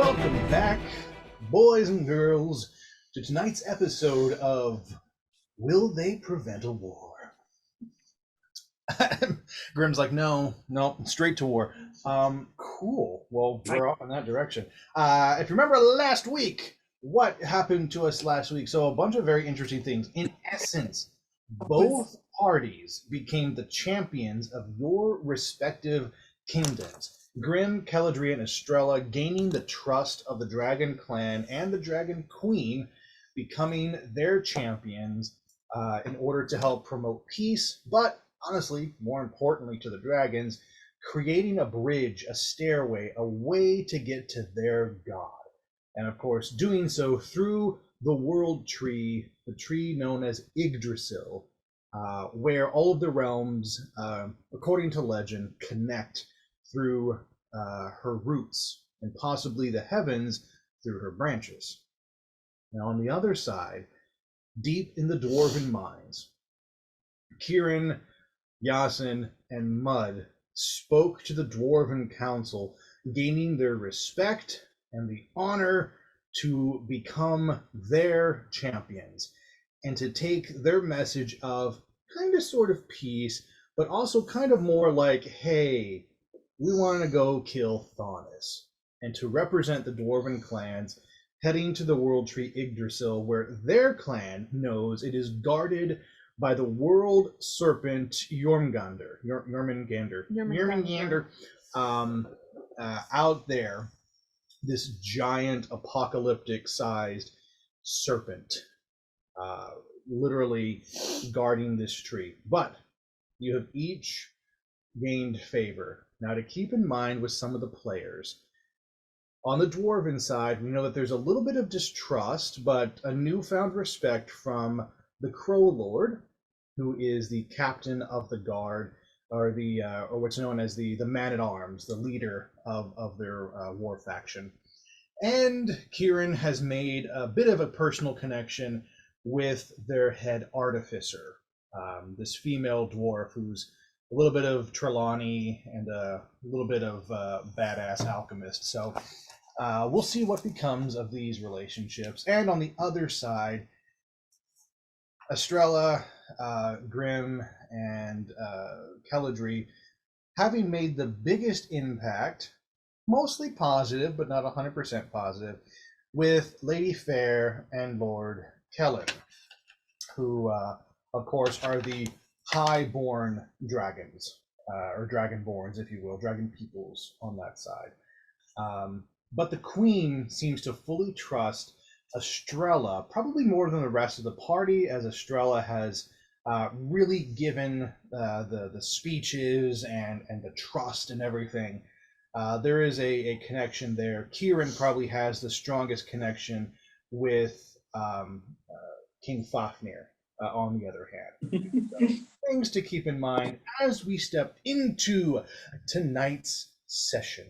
Welcome back, boys and girls, to tonight's episode of Will They Prevent a War? Grim's like, no, straight to war. Cool. Well, we're off in that direction. If you remember last week, what happened to us last week? So a bunch of very interesting things. In essence, both parties became the champions of your respective kingdoms. Grim, Caladria, and Estrella gaining the trust of the Dragon Clan and the Dragon Queen, becoming their champions in order to help promote peace, but honestly, more importantly to the dragons, creating a bridge, a stairway, a way to get to their god. And of course, doing so through the World Tree, the tree known as Yggdrasil, where all of the realms, according to legend, connect through her roots, and possibly the heavens through her branches. Now, on the other side, deep in the dwarven mines, Kieran, Yasin, and Mud spoke to the dwarven council, gaining their respect and the honor to become their champions and to take their message of kind of sort of peace, but also kind of more like, hey, we want to go kill Thanos, and to represent the dwarven clans heading to the World Tree Yggdrasil, where their clan knows it is guarded by the world serpent Jormungandr, out there, this giant apocalyptic-sized serpent, literally guarding this tree. But you have each gained favor. Now, to keep in mind with some of the players, on the dwarven side, we know that there's a little bit of distrust, but a newfound respect from the Crow Lord, who is the captain of the guard, or what's known as the man-at-arms, the leader of their war faction. And Kieran has made a bit of a personal connection with their head artificer, this female dwarf who's a little bit of Trelawney and a little bit of badass alchemist. So we'll see what becomes of these relationships. And on the other side, Estrella, Grim, and Caladri, having made the biggest impact, mostly positive, but not 100% positive, with Lady Fair and Lord Kellen, who, of course, are the high-born dragons, or dragonborns, if you will, dragon peoples on that side. But the Queen seems to fully trust Estrella, probably more than the rest of the party, as Estrella has really given the speeches and the trust and everything. There is a connection there. Kieran probably has the strongest connection with King Fafnir, on the other hand. So, things to keep in mind as we step into tonight's session.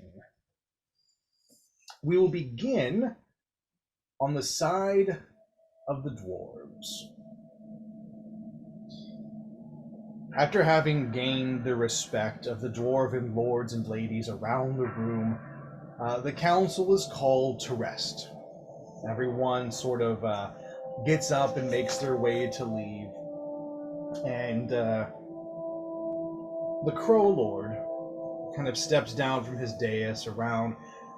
We will begin on the side of the dwarves. After having gained the respect of the dwarven lords and ladies around the room, the council is called to rest. Everyone sort of gets up and makes their way to leave. And the Crow Lord kind of steps down from his dais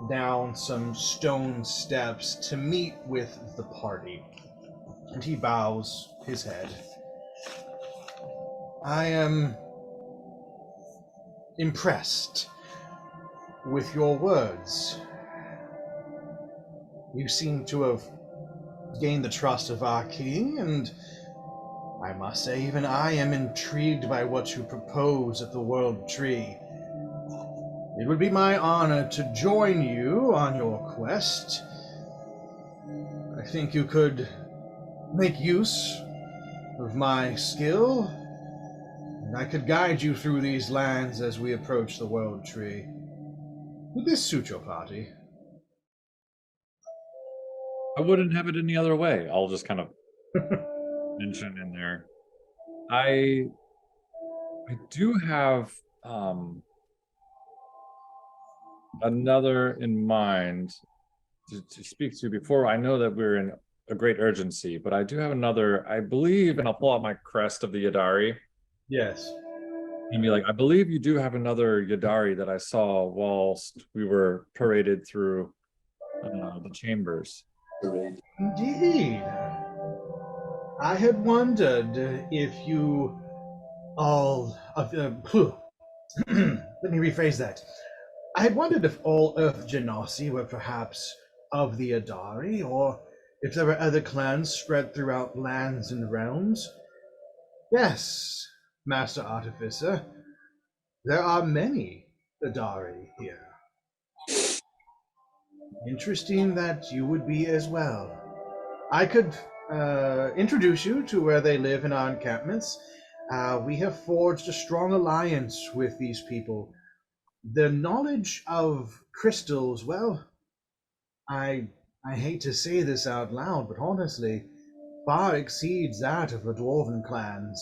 down some stone steps to meet with the party. And he bows his head. I am impressed with your words. You seem to have gained the trust of our king, and I must say even I am intrigued by what you propose at the World Tree. It would be my honor to join you on your quest. I think you could make use of my skill, and I could guide you through these lands as we approach the World Tree. Would this suit your party? I wouldn't have it any other way. I'll just kind of mention in there. I do have another in mind. to speak to before. I know that we're in a great urgency, but I do have another, I believe, and I'll pull out my crest of the Yadari Yes. and be like, I believe you do have another Yadari that I saw whilst we were paraded through the chambers. Indeed. I had wondered if you all of let me rephrase that. I had wondered if all of Genasi were perhaps of the Adari, or if there were other clans spread throughout lands and realms. Yes, Master Artificer, there are many Adari here. Interesting that you would be as well. I could introduce you to where they live in our encampments. We have forged a strong alliance with these people. The knowledge of crystals, well, I I hate to say this out loud, but honestly, far exceeds that of the dwarven clans.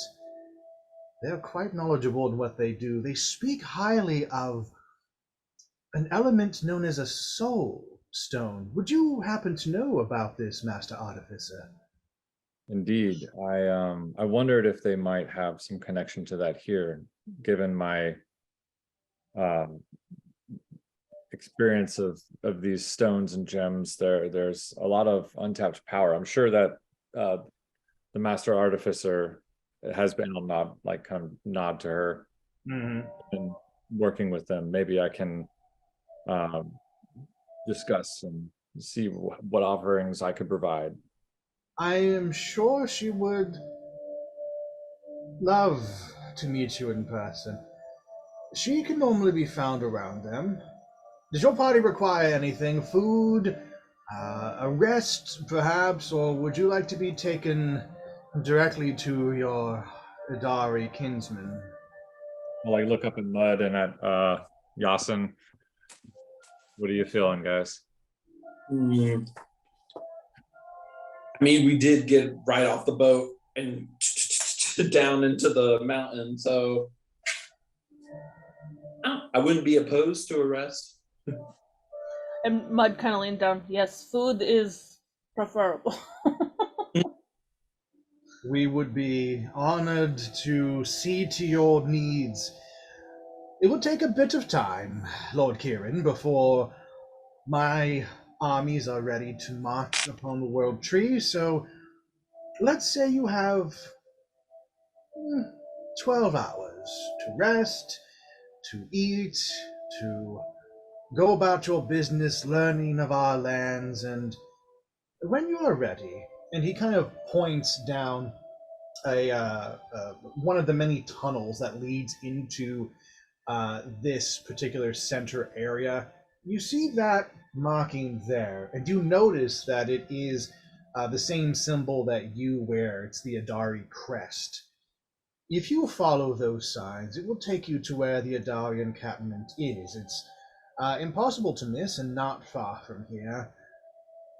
They're quite knowledgeable in what they do. They speak highly of an element known as a soul stone. Would you happen to know about this, Master Artificer? Indeed, I wondered if they might have some connection to that here, given my um, experience of these stones and gems. There's a lot of untapped power. I'm sure that uh, the Master Artificer has been. I'll nod, like kind of nod to her Mm-hmm. and working with them. Maybe I can um, discuss and see what offerings I could provide. I am sure she would love to meet you in person. She can normally be found around them. Does your party require anything? Food? A rest, perhaps? Or would you like to be taken directly to your Idari kinsman? I'll like look up at Mud and at Yasin. What are you feeling, guys? Mm, I mean, we did get right off the boat and down into the mountain, so I wouldn't be opposed to a rest. And Mud kind of leaned down. Yes, food is preferable. We would be honored to see to your needs. It will take a bit of time, Lord Kieran, before my armies are ready to march upon the world tree, so let's say you have 12 hours to rest, to eat, to go about your business learning of our lands, and when you are ready, and he kind of points down one of the many tunnels that leads into this particular center area, you see that marking there, and you notice that it is the same symbol that you wear. It's the Adari crest. If you follow those signs, it will take you to where the Adari encampment is. It's impossible to miss and not far from here.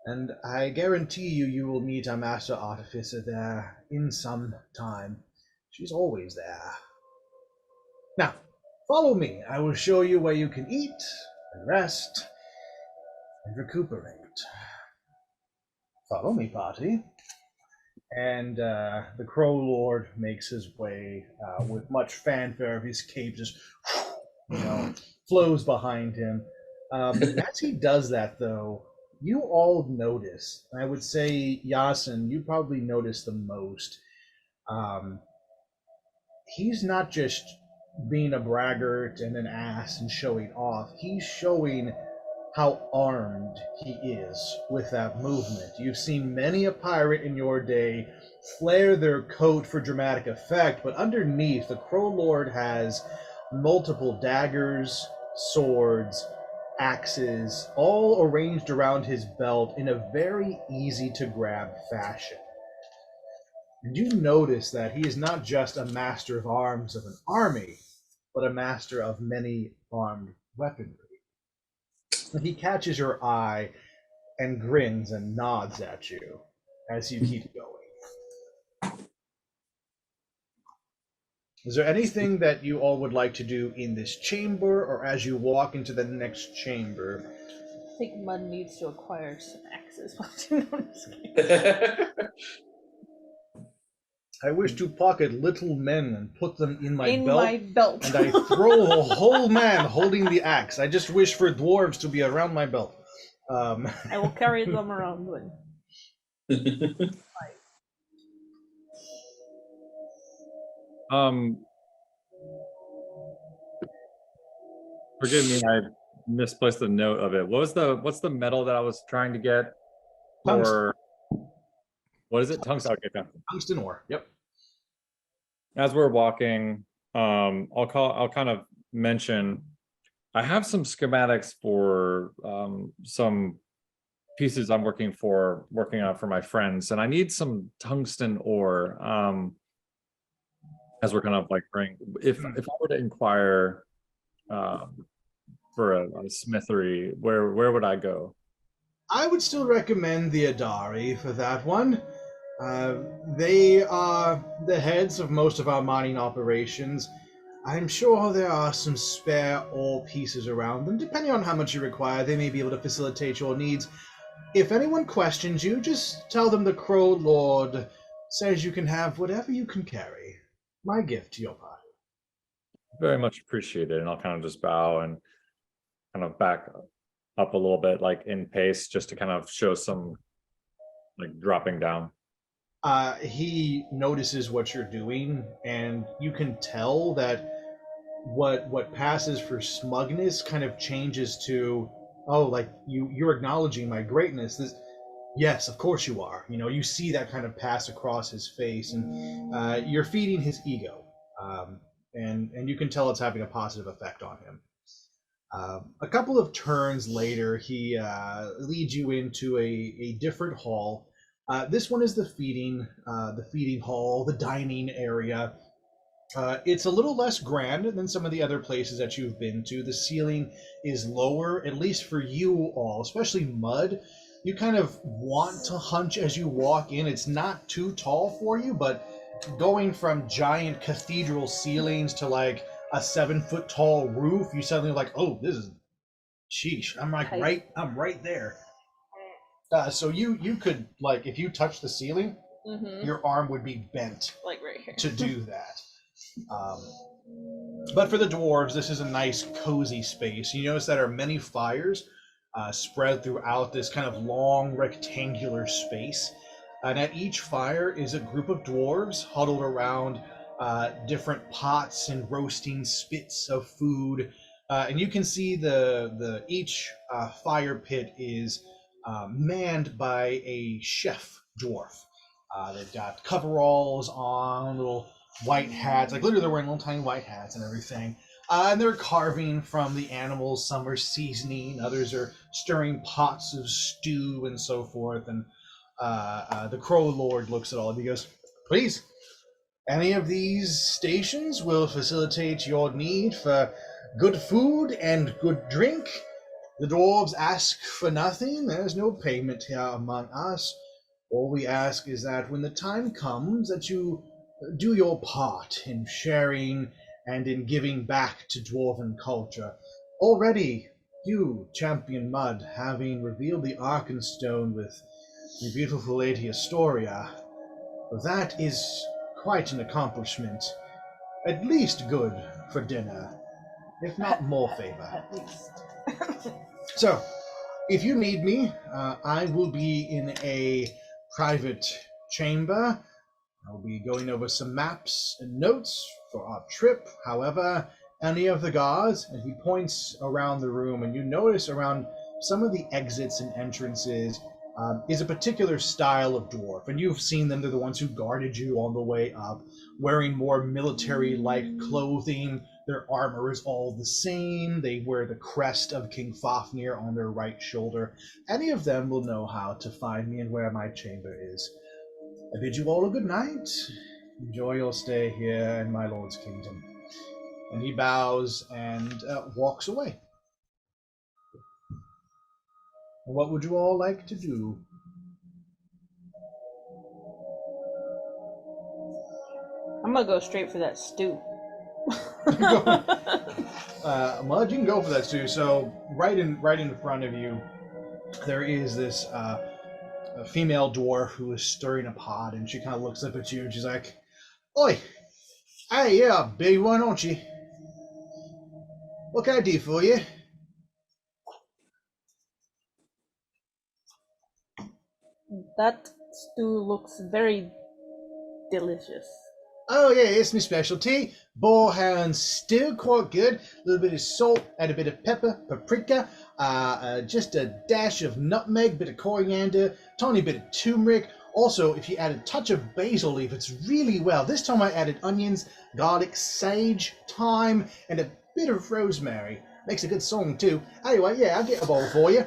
And I guarantee you, you will meet our Master Artificer there in some time. She's always there. Now, follow me. I will show you where you can eat and rest and recuperate. Follow me, party. And the Crow Lord makes his way with much fanfare. His cape just, flows behind him. As he does that, though, you all notice. I would say, Yasin, you probably notice the most. Um, he's not just being a braggart and an ass and showing off. He's showing how armed he is with that movement. You've seen many a pirate in your day flare their coat for dramatic effect, but underneath, the Crow Lord has multiple daggers, swords, axes, all arranged around his belt in a very easy to grab fashion. And you notice that he is not just a master of arms of an army, but a master of many armed weaponry. And he catches your eye and grins and nods at you as you keep going. Is there anything that you all would like to do in this chamber or as you walk into the next chamber? think Mud needs to acquire some axes. No, I'm just kidding. I wish to pocket little men and put them in my belt. My belt. And I throw a whole man holding the axe. I just wish for dwarves to be around my belt. I will carry them around with. Forgive me, I misplaced the note of it. What's the metal that I was trying to get? Or what is it? Tungsten. Okay, tungsten ore. Yep. As we're walking, I'll kind of mention I have some schematics for some pieces I'm working on for my friends, and I need some tungsten ore. As we're kind of like if I were to inquire for a smithery, where would I go? I would still recommend the Adari for that one. They are the heads of most of our mining operations. I'm sure there are some spare ore pieces around them. Depending on how much you require, they may be able to facilitate your needs. If anyone questions you, just tell them the Crow Lord says you can have whatever you can carry. My gift to your party. Very much appreciated, and I'll kind of just bow and kind of back up a little bit, like in pace, just to kind of show some like dropping down. He notices what you're doing, and you can tell that what passes for smugness kind of changes to, oh, like you're acknowledging my greatness. Yes, of course you are. You see that kind of pass across his face, and you're feeding his ego, and you can tell it's having a positive effect on him. A couple of turns later, he leads you into a different hall. This one is the feeding hall, the dining area. It's a little less grand than some of the other places that you've been to. The ceiling is lower, at least for you all, especially Mud. You kind of want to hunch as you walk in. It's not too tall for you, but going from giant cathedral ceilings to like a 7-foot tall roof, you suddenly like, oh, this is sheesh. I'm right there. So you could, like, if you touch the ceiling, your arm would be bent, like right here, to do that. But for the dwarves, this is a nice, cozy space. You notice that there are many fires spread throughout this kind of long, rectangular space. And at each fire is a group of dwarves huddled around different pots and roasting spits of food. And you can see each fire pit is manned by a chef dwarf. They've got coveralls on, little white hats, like literally they're wearing little tiny white hats and everything. And they're carving from the animals. Some are seasoning, others are stirring pots of stew and so forth. And the Crow Lord looks at all of you and goes, please, any of these stations will facilitate your need for good food and good drink. The dwarves ask for nothing. There's no payment here among us. All we ask is that when the time comes, that you do your part in sharing and in giving back to dwarven culture. Already, you, Champion Mud, having revealed the Arkenstone with the beautiful Lady Astoria, that is quite an accomplishment. At least good for dinner, if not more favor. At least. So, if you need me, I will be in a private chamber. I'll be going over some maps and notes for our trip. However, any of the guards, and he points around the room, and you notice around some of the exits and entrances is a particular style of dwarf. And you've seen them. They're the ones who guarded you on the way up, wearing more military-like clothing. Their armor is all the same. They wear the crest of King Fafnir on their right shoulder. Any of them will know how to find me and where my chamber is. I bid you all a good night. Enjoy your stay here in my lord's kingdom. And he bows and walks away. What would you all like to do? I'm gonna go straight for that stew. Mud, you can go for that too. So right in front of you, there is this a female dwarf who is stirring a pot, and she kind of looks up at you and she's like, "Oi, hey, yeah, big one, aren't you? What can I do for you?" That stew looks very delicious. "Oh yeah, it's my specialty. Boarhound stew, quite good. A little bit of salt, add a bit of pepper, paprika, just a dash of nutmeg, bit of coriander, tiny bit of turmeric. Also, if you add a touch of basil leaf, it's really well. This time I added onions, garlic, sage, thyme, and a bit of rosemary. Makes a good song too. Anyway, yeah, I'll get a bowl for you."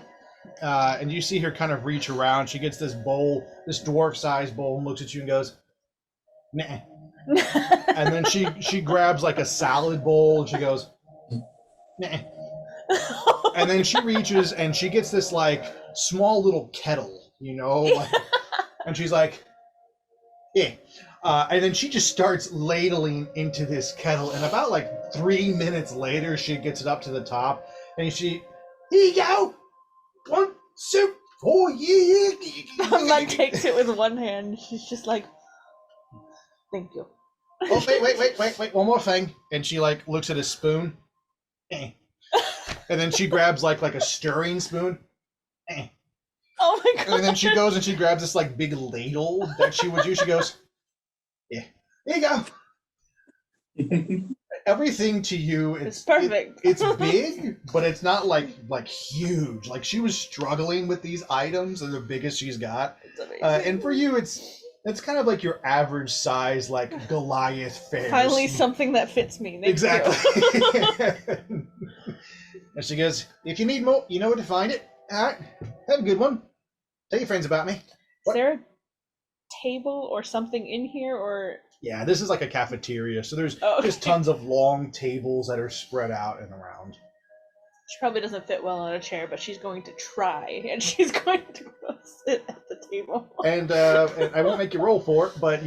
And you see her kind of reach around. She gets this bowl, this dwarf-sized bowl, and looks at you and goes, "Nah." And then she grabs like a salad bowl and she goes, "Nah." And then she reaches and she gets this like small little kettle, like, and she's like, "Yeah." And then she just starts ladling into this kettle, and about like 3 minutes later, she gets it up to the top, and "Here you go, one soup for you." Mud takes it with one hand. She's just like, "Thank you." "Oh, wait, one more thing." And she like looks at a spoon. Eh. And then she grabs like a stirring spoon. Eh. Oh my god. And then she goes and she grabs this like big ladle that she would use. She goes, "Yeah, here you go." Everything to you, It's perfect. It's big, but it's not like huge. Like she was struggling with these items, and the biggest she's got. It's amazing. And for you, it's kind of like your average size, like Goliath fare. Finally, something that fits me. Thank Exactly. you. And she goes, "If you need more, you know where to find it. All right, have a good one. Tell your friends about me." Is there a table or something in here, or? Yeah, this is like a cafeteria, so there's Oh, just tons of long tables that are spread out and around. She probably doesn't fit well on a chair, but she's going to try, and she's going to go sit at the table. And I won't make you roll for it, but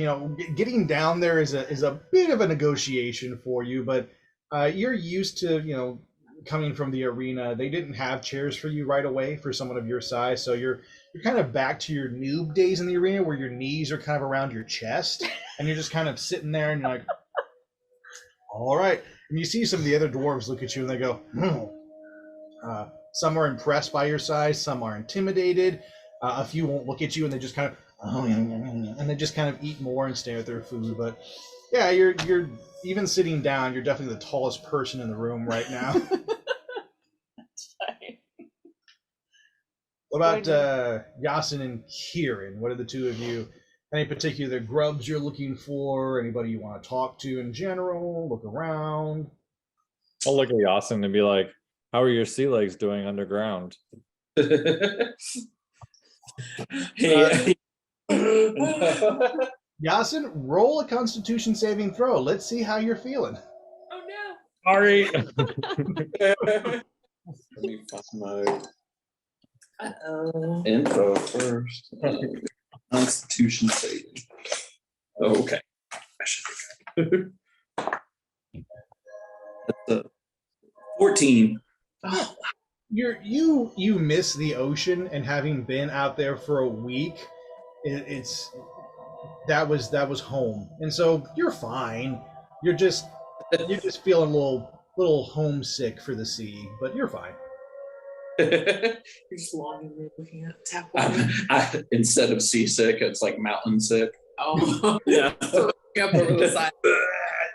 getting down there is a bit of a negotiation for you. But you're used to coming from the arena. They didn't have chairs for you right away for someone of your size, so you're kind of back to your noob days in the arena where your knees are kind of around your chest, and you're just kind of sitting there, and you're like, "All right." And you see some of the other dwarves look at you and they go, some are impressed by your size, some are intimidated. A few won't look at you and they just kind of, and they just kind of eat more and stare at their food. But yeah, you're even sitting down, you're definitely the tallest person in the room right now. That's fine. What about Yasin and Kieran? What are the two of you? Any particular grubs you're looking for? Anybody you want to talk to in general? Look around. I'll look at Yasin and be like, "How are your sea legs doing underground?" Yasin, roll a Constitution saving throw. Let's see how you're feeling. Oh no. Sorry. Let me find my info first. Constitution saving. Oh, okay. I should be good. That's 14. Oh. You miss the ocean, and having been out there for a week, that was home, and so you're fine. You're just feeling a little homesick for the sea, but you're fine. You're just longingly looking at tap water. Instead of seasick, it's like mountain sick. Oh, Yeah. So up over the side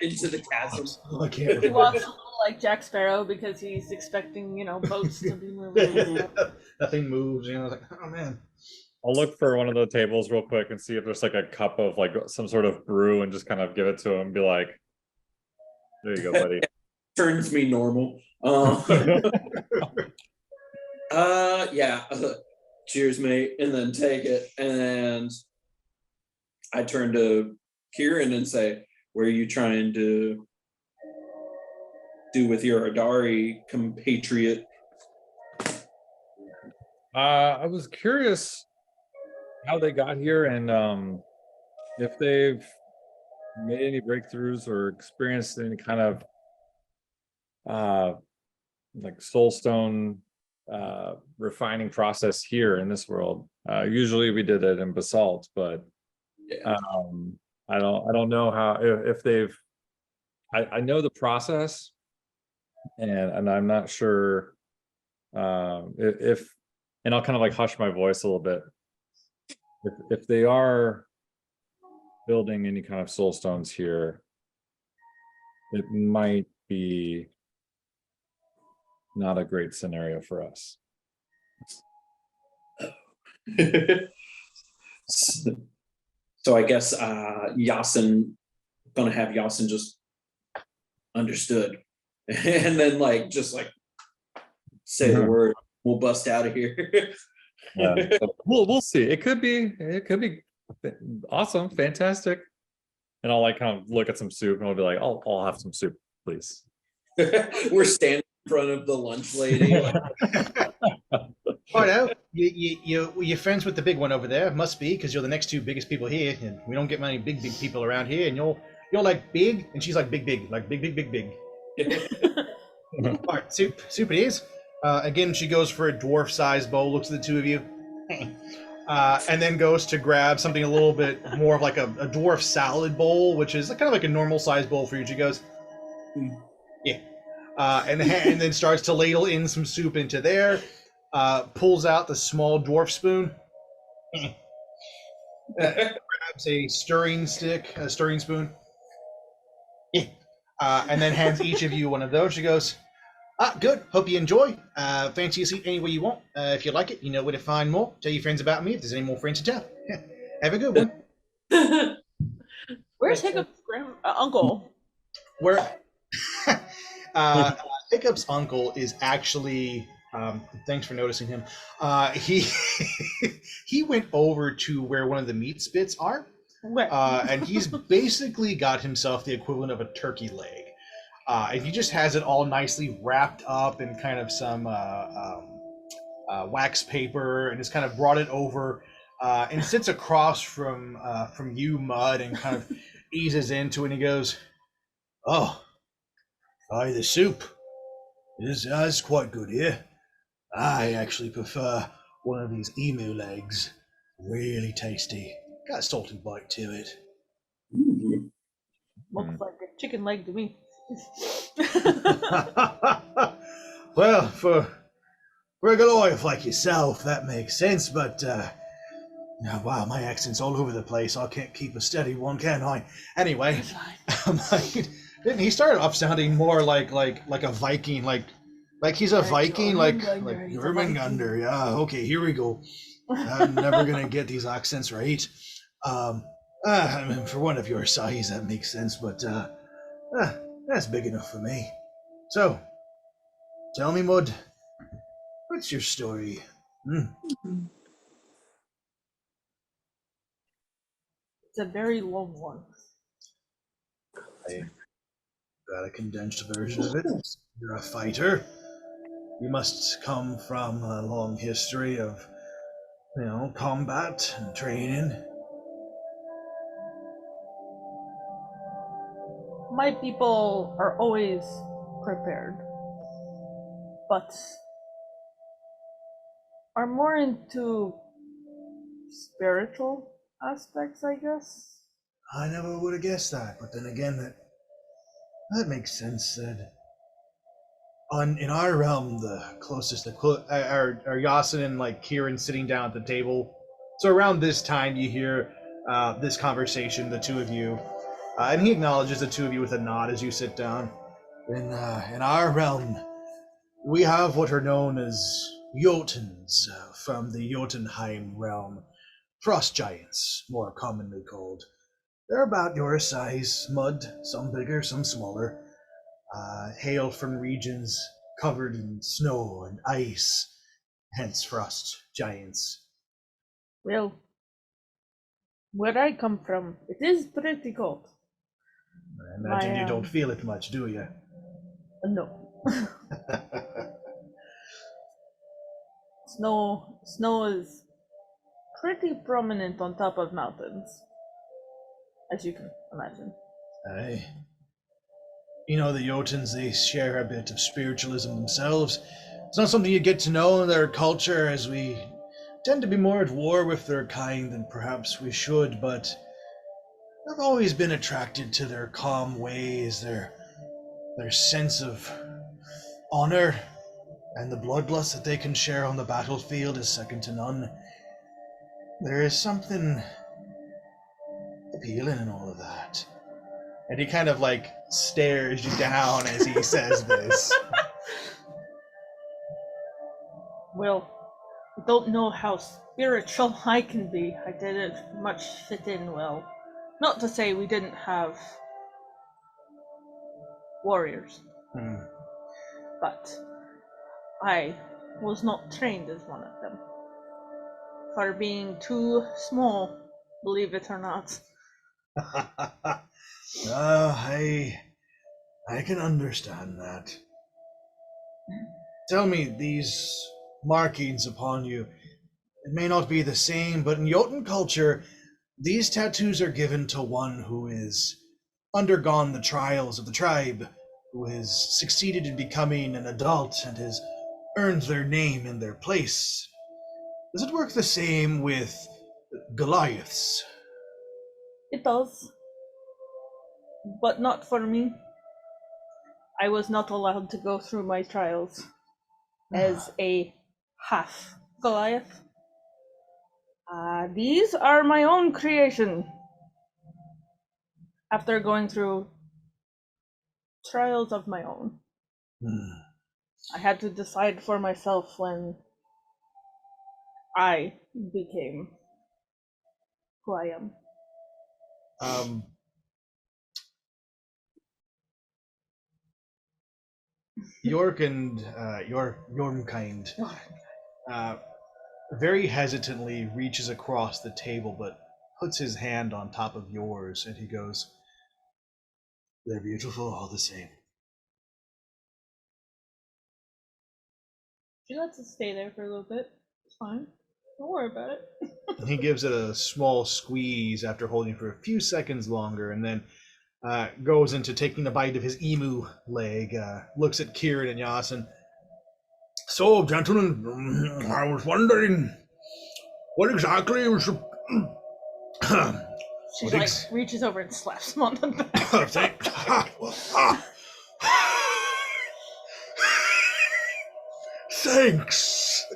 into the chasm. I can't. He walks a little like Jack Sparrow because he's expecting, boats to be moving. Nothing moves. It's like, oh man. I'll look for one of the tables real quick and see if there's like a cup of like some sort of brew and just kind of give it to him and be like, "There you go, buddy." Turns me normal. Yeah. Cheers, mate. And then take it. And I turn to Kieran and say, "What are you trying to do with your Adari compatriot?" I was curious how they got here and if they've made any breakthroughs or experienced any kind of like soulstone refining process here in this world. Usually we did it in basalt, but Yeah. I don't know how if they've. I know the process, and I'm not sure if and I'll kind of like hush my voice a little bit. If they are building any kind of soul stones here, it might be not a great scenario for us. So I guess Yasin, gonna have Yasin just understood, and then like just like say the word, we'll bust out of here. Yeah. So we'll see. It could be awesome, fantastic. And I'll like kind of look at some soup and I'll be like, I'll have some soup, please. We're standing in front of the lunch lady. Like, Oh no, you're friends with the big one over there. Must be, because you're the next two biggest people here, and we don't get many big people around here. And you're like big, and she's like big, like big. All right, soup it is. Again, she goes for a dwarf-sized bowl. Looks at the two of you, and then goes to grab something a little bit more of like a dwarf salad bowl, which is kind of like a normal-sized bowl for you. She goes, yeah, and then starts to ladle in some soup into there. Pulls out the small dwarf spoon, grabs a stirring spoon, and then hands each of you one of those. She goes, good, hope you enjoy. Fancy a seat any way you want. If you like it, you know where to find more. Tell your friends about me if there's any more friends to tell. Have a good one. Where's Hiccup's uncle? Where Hiccup's uncle is actually... thanks for noticing him. He he went over to where one of the meat spits are, and he's basically got himself the equivalent of a turkey leg. And he just has it all nicely wrapped up in kind of some wax paper, and just kind of brought it over and sits across from you, Mud, and kind of eases into it. And he goes, "Oh, the soup is quite good here. I actually prefer one of these emu legs. Really tasty. Got a salty bite to it." Looks like a chicken leg to me. Well, for a Goliath like yourself, that makes sense, but wow, my accent's all over the place. I can't keep a steady one, can I? Anyway, he started off sounding more like a Viking, like he's a Viking, like Jormungandr. Yeah, okay, here we go. I'm never gonna get these accents right. I mean, for one of your size, that makes sense, but that's big enough for me. So, tell me, Mud, what's your story? It's a very long one. I got a condensed version of it. You're a fighter. You must come from a long history of, combat and training. My people are always prepared, but are more into spiritual aspects, I guess. I never would have guessed that, but then again, that makes sense. That in our realm, the closest are Yasin and like Kieran sitting down at the table. So around this time, you hear this conversation, the two of you, and he acknowledges the two of you with a nod as you sit down. In our realm, we have what are known as Jotuns from the Jotunheim realm, frost giants, more commonly called. They're about your size, Mud, some bigger, some smaller. Hail from regions covered in snow and ice, hence frost giants. Well, where I come from, it is pretty cold. I imagine you don't feel it much, do you? No. Snow is pretty prominent on top of mountains, as you can imagine. Aye. The Jotuns, they share a bit of spiritualism themselves. It's not something you get to know in their culture, as we tend to be more at war with their kind than perhaps we should, but I've always been attracted to their calm ways, their sense of honor, and the bloodlust that they can share on the battlefield is second to none. There is something appealing in all of that. And he kind of like stares you down as he says this. Well, I don't know how spiritual I can be. I didn't much fit in well. Not to say we didn't have warriors, but I was not trained as one of them. For being too small, believe it or not. I can understand that. Tell me, these markings upon you, it may not be the same, but in Jotun culture, these tattoos are given to one who has undergone the trials of the tribe, who has succeeded in becoming an adult and has earned their name in their place. Does it work the same with Goliaths? It does. But not for me. I was not allowed to go through my trials as a half Goliath. These are my own creation. After going through trials of my own, I had to decide for myself when I became who I am. York and Yormkind very hesitantly reaches across the table, but puts his hand on top of yours, and he goes, "They're beautiful all the same." She lets us stay there for a little bit. It's fine. Don't worry about it. He gives it a small squeeze after holding for a few seconds longer, and then goes into taking a bite of his emu leg, looks at Kieran and Yasin. "So, gentlemen, I was wondering, what exactly was the... She reaches over and slaps him on the back. Thanks.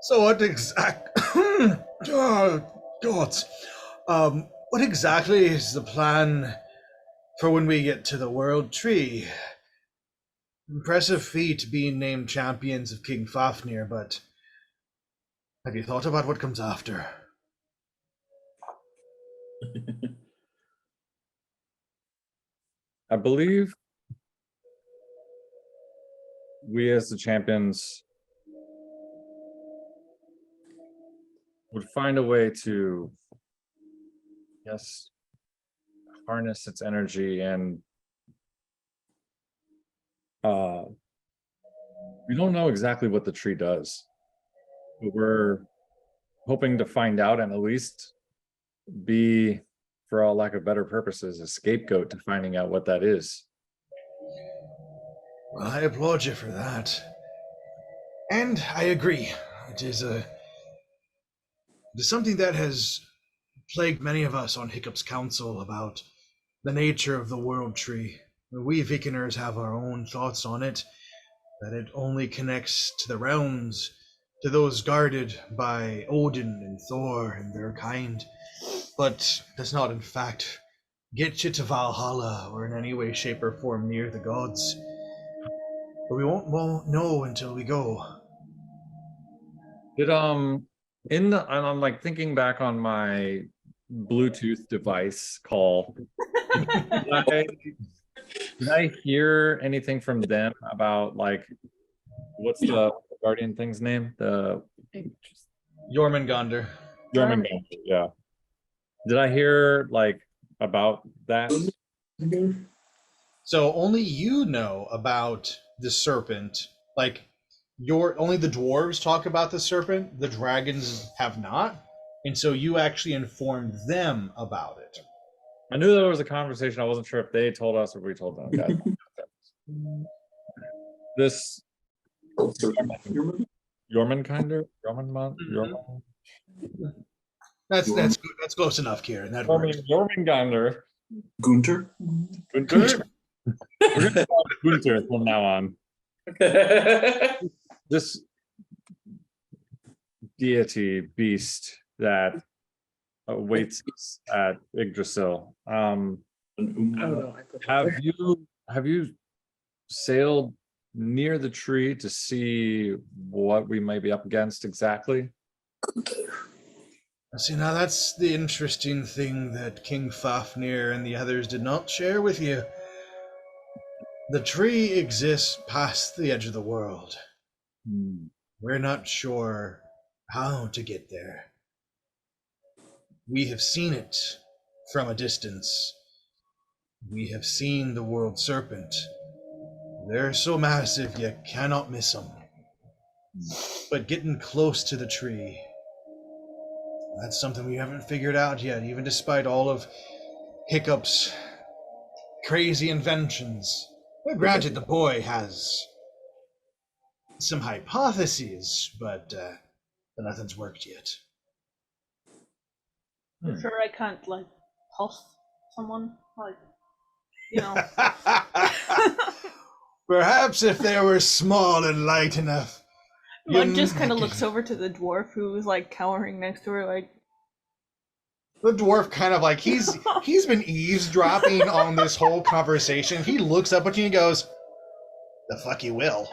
So what what exactly is the plan for when we get to the World Tree? Impressive feat being named champions of King Fafnir, but have you thought about what comes after? I believe we as the champions would find a way to, yes, harness its energy, and we don't know exactly what the tree does, but we're hoping to find out and at least be, for all lack of better purposes, a scapegoat to finding out what that is. Well, I applaud you for that. And I agree. It is something that has plagued many of us on Hiccup's Council about the nature of the World Tree. We Vikiners have our own thoughts on it, that it only connects to the realms, to those guarded by Odin and Thor and their kind, but does not in fact get you to Valhalla or in any way, shape, or form near the gods. But we won't know until we go. Did and I'm like thinking back on my Bluetooth device call. Did I hear anything from them about, like, what's the Guardian thing's name? The Jormungandr. German, yeah. Did I hear like about that? So only you know about the serpent. Like, only the dwarves talk about the serpent. The dragons have not, and so you actually informed them about it. I knew there was a conversation. I wasn't sure if they told us or we told them. This Jormungandr? That's good. That's close enough, Kieran. That works. Jormungandr. Gunter. Gunter? We're gonna call it Gunter from now on. This deity beast that awaits us at Yggdrasil. Oh no, I put that there. Have you sailed near the tree to see what we might be up against exactly? See, now that's the interesting thing that King Fafnir and the others did not share with you. The tree exists past the edge of the world. We're not sure how to get there. We have seen it from a distance. We have seen the world serpent. They're so massive you cannot miss them. But getting close to the tree, that's something we haven't figured out yet, even despite all of Hiccup's crazy inventions. Well, granted, the boy has some hypotheses, but nothing's worked yet. I'm sure I can't like pulse someone, like, you know. Perhaps if they were small and light enough. One just kind of looks over to the dwarf who's like cowering next to her, like. The dwarf kind of like he's been eavesdropping on this whole conversation. He looks up at you and goes, "The fuck you will,"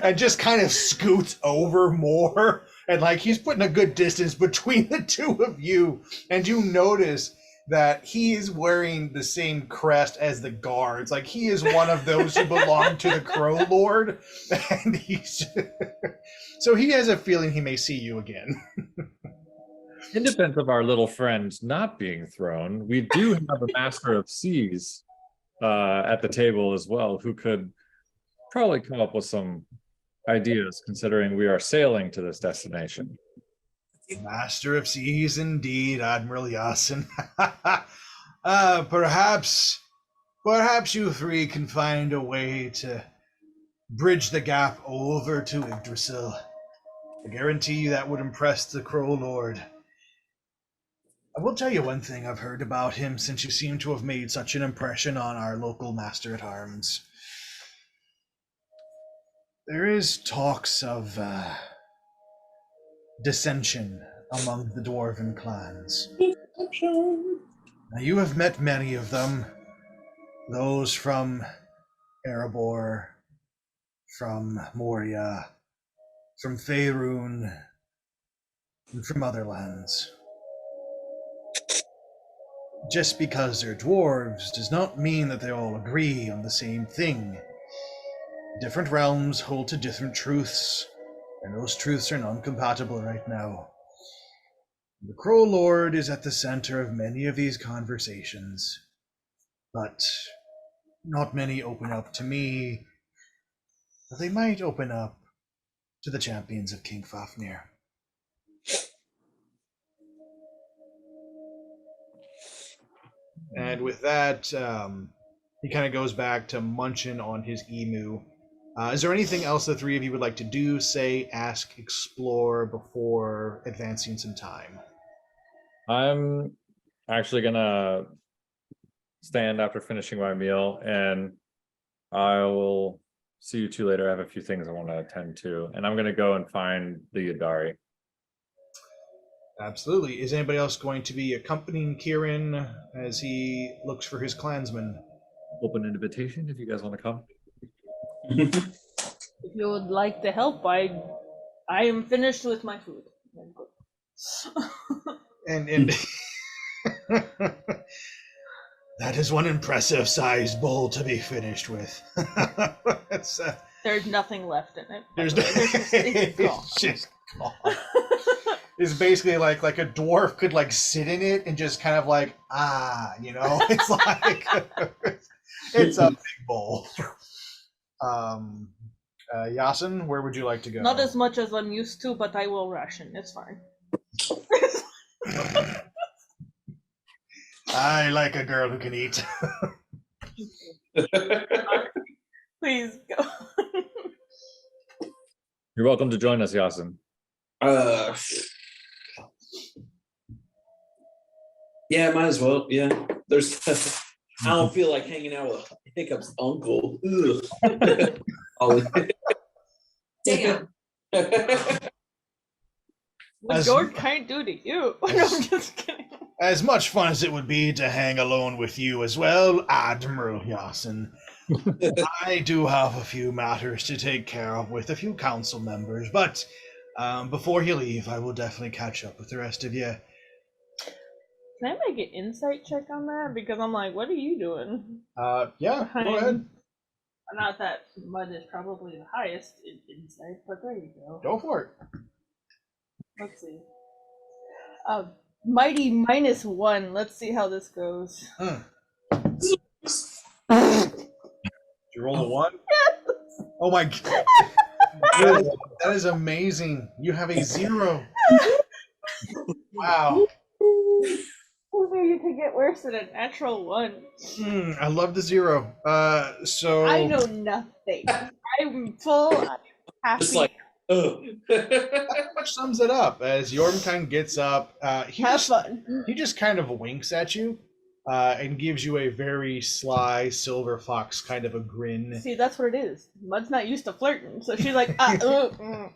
and just kind of scoots over more, and like he's putting a good distance between the two of you, and you notice that he is wearing the same crest as the guards. Like he is one of those who belong to the Crow Lord, and he's so he has a feeling he may see you again. In defense of our little friend not being thrown, we do have a master of seas at the table as well, who could probably come up with some ideas, considering we are sailing to this destination. Master of seas, indeed, Admiral Yasin. Perhaps you three can find a way to bridge the gap over to Yggdrasil. I guarantee you that would impress the Crow Lord. I will tell you one thing I've heard about him, since you seem to have made such an impression on our local master at arms. There is talks of dissension among the dwarven clans. Now, you have met many of them. Those from Erebor, from Moria, from Faerun, and from other lands. Just because they're dwarves does not mean that they all agree on the same thing. Different realms hold to different truths, and those truths are non-compatible right now. The Crow Lord is at the center of many of these conversations, but not many open up to me, but they might open up to the champions of King Fafnir. And with that, he kind of goes back to munching on his emu. Is there anything else the three of you would like to do, say, ask, explore before advancing some time? I'm actually gonna stand after finishing my meal, and I will see you two later. I have a few things I want to attend to, and I'm gonna go and find the Yadari. Absolutely. Is anybody else going to be accompanying Kieran as he looks for his clansmen? Open invitation if you guys want to come. If you would like to help, I am finished with my food. And that is one impressive sized bowl to be finished with. It's, There's nothing left in it. it's just gone. It's basically like a dwarf could like sit in it and just kind of like, it's like it's a big bowl. Yasin, where would you like to go? Not as much as I'm used to, but I will ration. It's fine. I like a girl who can eat. Please go. You're welcome to join us, Yasin. Yeah, might as well. Yeah, there's. I don't feel like hanging out with Hiccup's uncle. Damn. What As- George can't do to you. No, I'm just kidding. As much fun as it would be to hang alone with you as well, Admiral Yasin, I do have a few matters to take care of with a few council members, but before you leave, I will definitely catch up with the rest of you. Can I make an insight check on that? Because I'm like, what are you doing? Yeah, go ahead. Not that mud is probably the highest in insight, but there you go. Go for it. Let's see. Mighty -1. Let's see how this goes. Did you roll a 1? Oh my god. That is amazing. You have a 0. Wow. Maybe you could get worse than a natural 1. I love the 0. So I know nothing. I'm full. I'm happy. Just like, that pretty much sums it up. As Yormkind gets up, have fun. he just kind of winks at you and gives you a very sly silver fox kind of a grin. See, that's what it is. Mud's not used to flirting, so she's like, okay.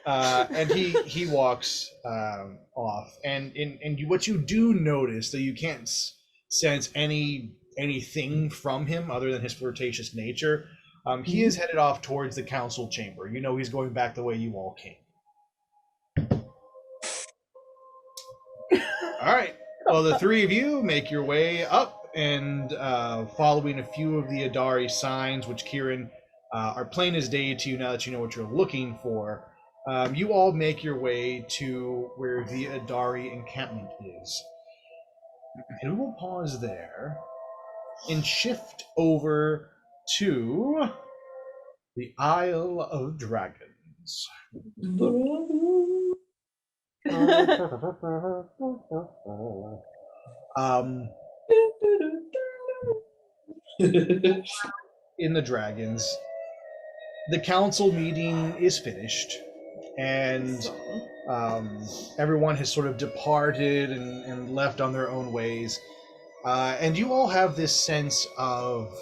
And he walks off. And what you do notice, though you can't sense anything from him other than his flirtatious nature, he is headed off towards the council chamber. You know he's going back the way you all came. All right. Well, the three of you make your way up, and following a few of the Adari signs, which Kieran are plain as day to you now that you know what you're looking for, you all make your way to where the Adari encampment is. And we will pause there and shift over to the Isle of Dragons. In the Dragons, the council meeting is finished, and everyone has sort of departed and left on their own ways. And you all have this sense of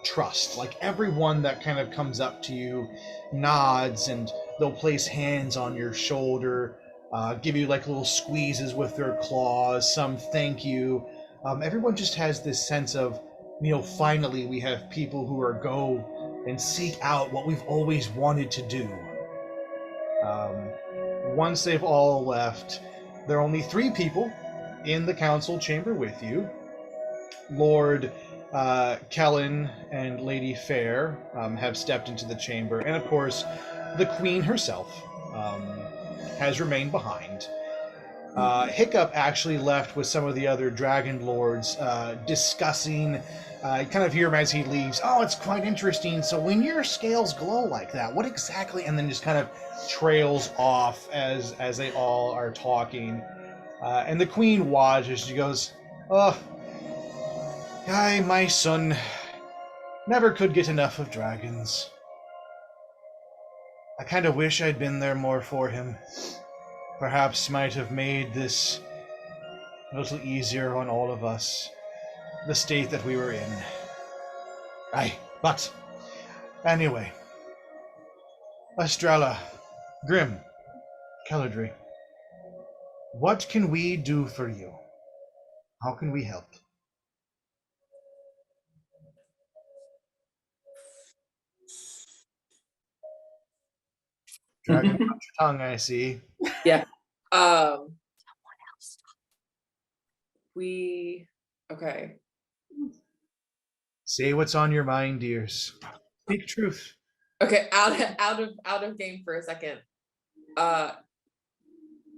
trust. Like everyone that kind of comes up to you nods, and they'll place hands on your shoulder, give you like little squeezes with their claws, some thank you. Everyone just has this sense of, finally we have people who are go and seek out what we've always wanted to do. Once they've all left, there are only 3 people in the council chamber with you. Lord Kellen and Lady Fair have stepped into the chamber, and of course the Queen herself has remained behind. Hiccup actually left with some of the other Dragon Lords discussing. You kind of hear him as he leaves. Oh, it's quite interesting. So when your scales glow like that, what exactly? And then just kind of trails off as they all are talking. And the Queen watches. She goes, "Oh, my son never could get enough of dragons. I kind of wish I'd been there more for him. Perhaps might have made this a little easier on all of us, the state that we were in. But anyway, Estrella, Grim, Kelladry, what can we do for you? How can we help?" Dragging out your tongue, I see. Yeah. Okay. Say what's on your mind, dears. Speak truth. Okay, out of game for a second.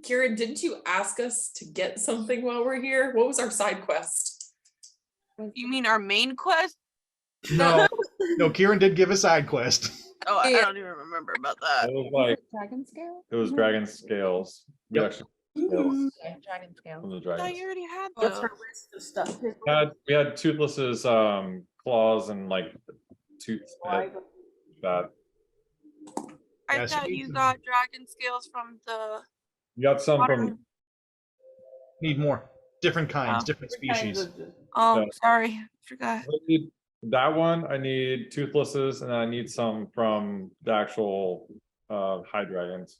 Kieran, didn't you ask us to get something while we're here? What was our side quest? You mean our main quest? No, Kieran did give a side quest. Oh, I Yeah. don't even remember about that. It was like Dragon scale? it was dragon scales. We Yep. actually scales Dragon scale. from the I thought dragons. you already had What's those. her list of stuff? We had Toothless's claws and like tooth spit. That I Yeah, so thought you you can- got dragon scales from the you got some water. from Need more. Different kinds, Oh. different species. Oh, Yeah. sorry, forgot. I need that one. I need Toothless's, and I need some from the actual high dragons.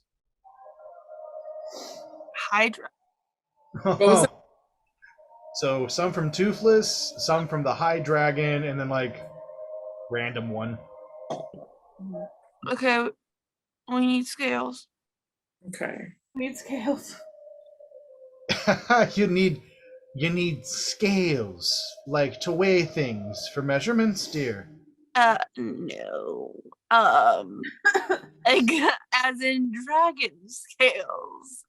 Hydra. was that? So some from Toothless, some from the High Dragon, and then like random one. Okay, we need scales. Okay. Need scales. you need scales, like to weigh things for measurements, dear. No. As in dragon scales.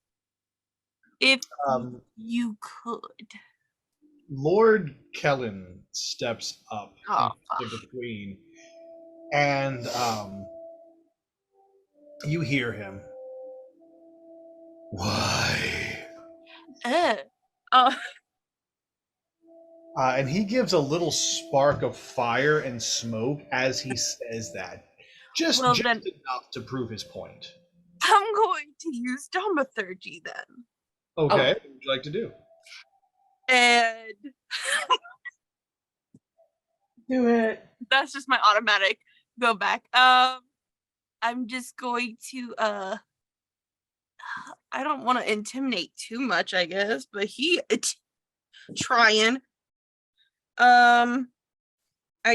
If Um, you could. Lord Kellen steps up Oh, into between, and you hear him. Why? Oh, And he gives a little spark of fire and smoke as he says that, just Well, then- enough to prove his point. I'm going to use thaumaturgy then. Okay, Oh. what would you like to do? And Do it. that's just my automatic go back. I'm just going to I don't want to intimidate too much, I guess, but trying. I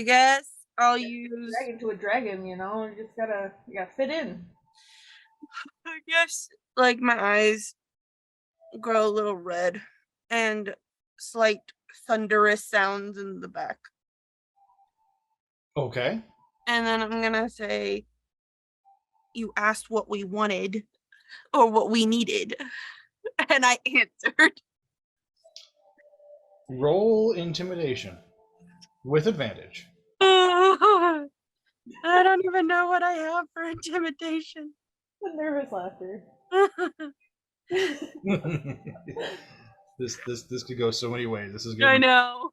guess I'll use Dragon to a dragon, you know. You just gotta fit in. I guess like my eyes grow a little red and slight thunderous sounds in the back. Okay. And then I'm gonna say, you asked what we wanted or what we needed. And I answered. Roll intimidation with advantage. I don't even know what I have for intimidation. The nervous laughter. This could go so many ways. This is good. I know.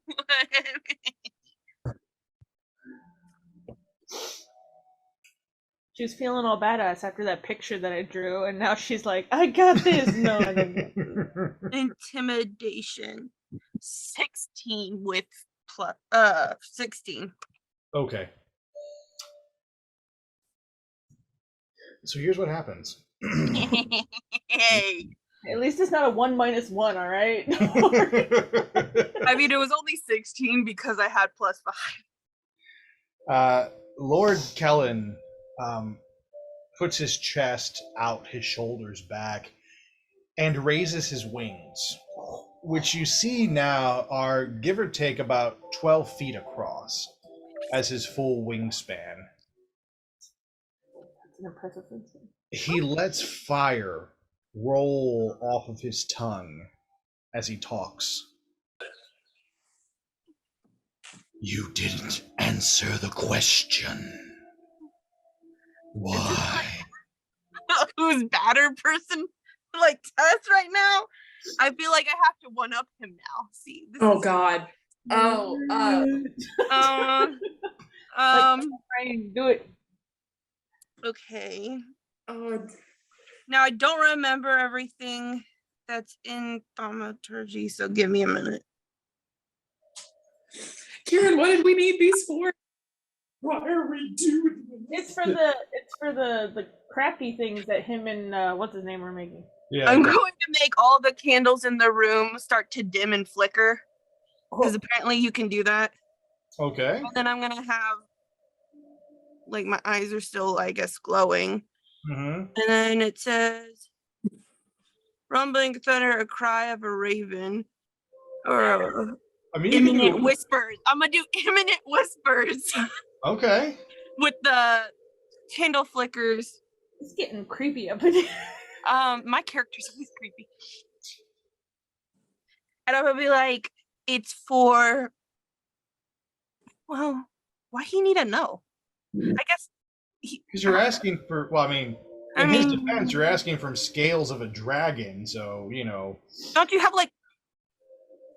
She was feeling all badass after that picture that I drew, and now she's like, I got this. No, I don't get this. Intimidation 16 with plus 16. Okay. So here's what happens. Hey. At least it's not a 1 - 1, all right? I mean, it was only 16 because I had plus 5. Lord Kellen puts his chest out, his shoulders back, and raises his wings, which you see now are give or take about 12 feet across as his full wingspan. That's an impressive thing. He lets fire roll off of his tongue as he talks. You didn't answer the question. Why? Who's badder person like test right now? I feel like I have to one up him now. See. This Oh is- God. Oh. Trying to do it. Okay. Oh. Now I don't remember everything that's in thaumaturgy, so give me a minute. Kieran, what did we need these for? What are we doing? It's for the crafty things that him and what's his name are making. Yeah. I'm going to make all the candles in the room start to dim and flicker because apparently you can do that. Okay. And then I'm gonna have like my eyes are still, I guess, glowing. Mm-hmm. And then it says, rumbling thunder, a cry of a raven, or I mean, you can imminent do- whispers. I'm gonna do imminent whispers Okay. with the candle flickers. It's getting creepy up in here. My character's always creepy. And I'm gonna be like, it's for, well, why he need to know? I guess Because you're asking for, well, I mean, I In his mean, defense, you're asking from scales of a dragon, so don't you have like?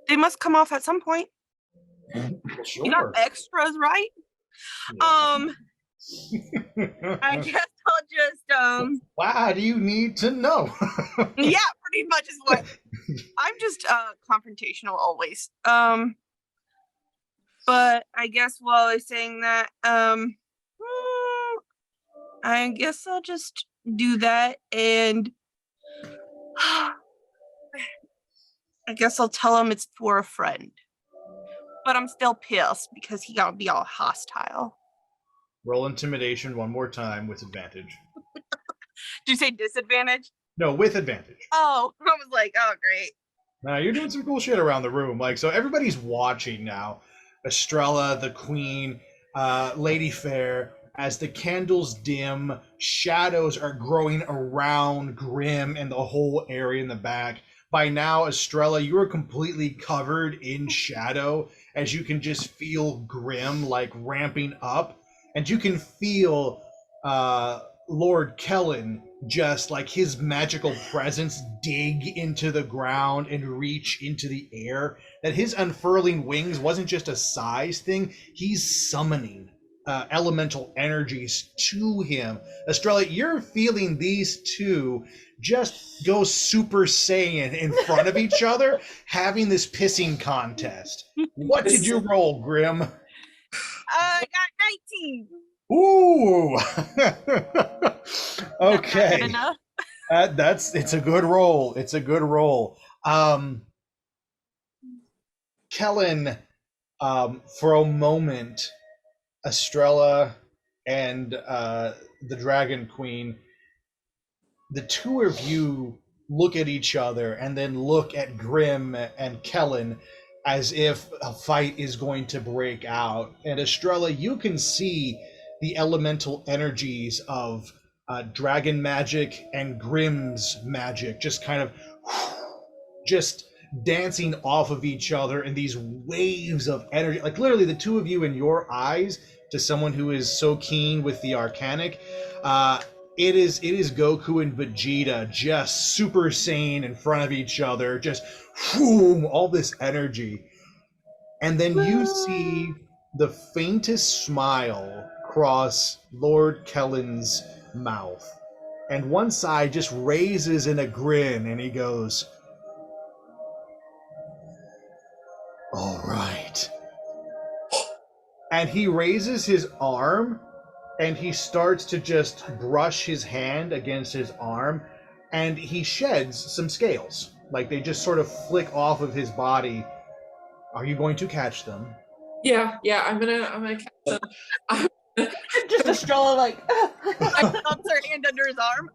They must come off at some point. well, You got sure. extras, right? Yeah. I guess I'll just Why do you need to know? yeah, pretty much is what I'm just confrontational always. But I guess while I was saying that, I guess I'll just do that, and I guess I'll tell him it's for a friend. But I'm still pissed because he got to be all hostile. Roll intimidation one more time with advantage. Did you say disadvantage? No, with advantage. Oh, I was like, oh, great. Now you're doing some cool shit around the room. Like, so everybody's watching now. Estrella, the queen, Lady Fair, as the candles dim, shadows are growing around Grim and the whole area in the back. By now, Estrella, you are completely covered in shadow as you can just feel Grim like ramping up. And you can feel Lord Kellen just like his magical presence dig into the ground and reach into the air. That his unfurling wings wasn't just a size thing, he's summoning elemental energies to him. Estrella, you're feeling these two just go Super Saiyan in front of each other, having this pissing contest. What did you roll, Grim? I got 19. Ooh. Not Okay. good enough. It's a good roll. It's a good roll. Kellen, for a moment, Estrella and the Dragon Queen, the two of you look at each other and then look at Grim and Kellen as if a fight is going to break out. And Estrella, you can see the elemental energies of dragon magic and Grimm's magic just kind of just dancing off of each other in these waves of energy. Like literally the two of you in your eyes, to someone who is so keen with the arcanic, it is Goku and Vegeta just Super Saiyan in front of each other, just whoom, all this energy. And then you see the faintest smile cross Lord Kellen's mouth. And one side just raises in a grin, and he goes, "All right." And he raises his arm, and he starts to just brush his hand against his arm, and he sheds some scales. Like they just sort of flick off of his body. Are you going to catch them? Yeah, I'm gonna catch them. Just Estrella like I thumbs her hand under his arm.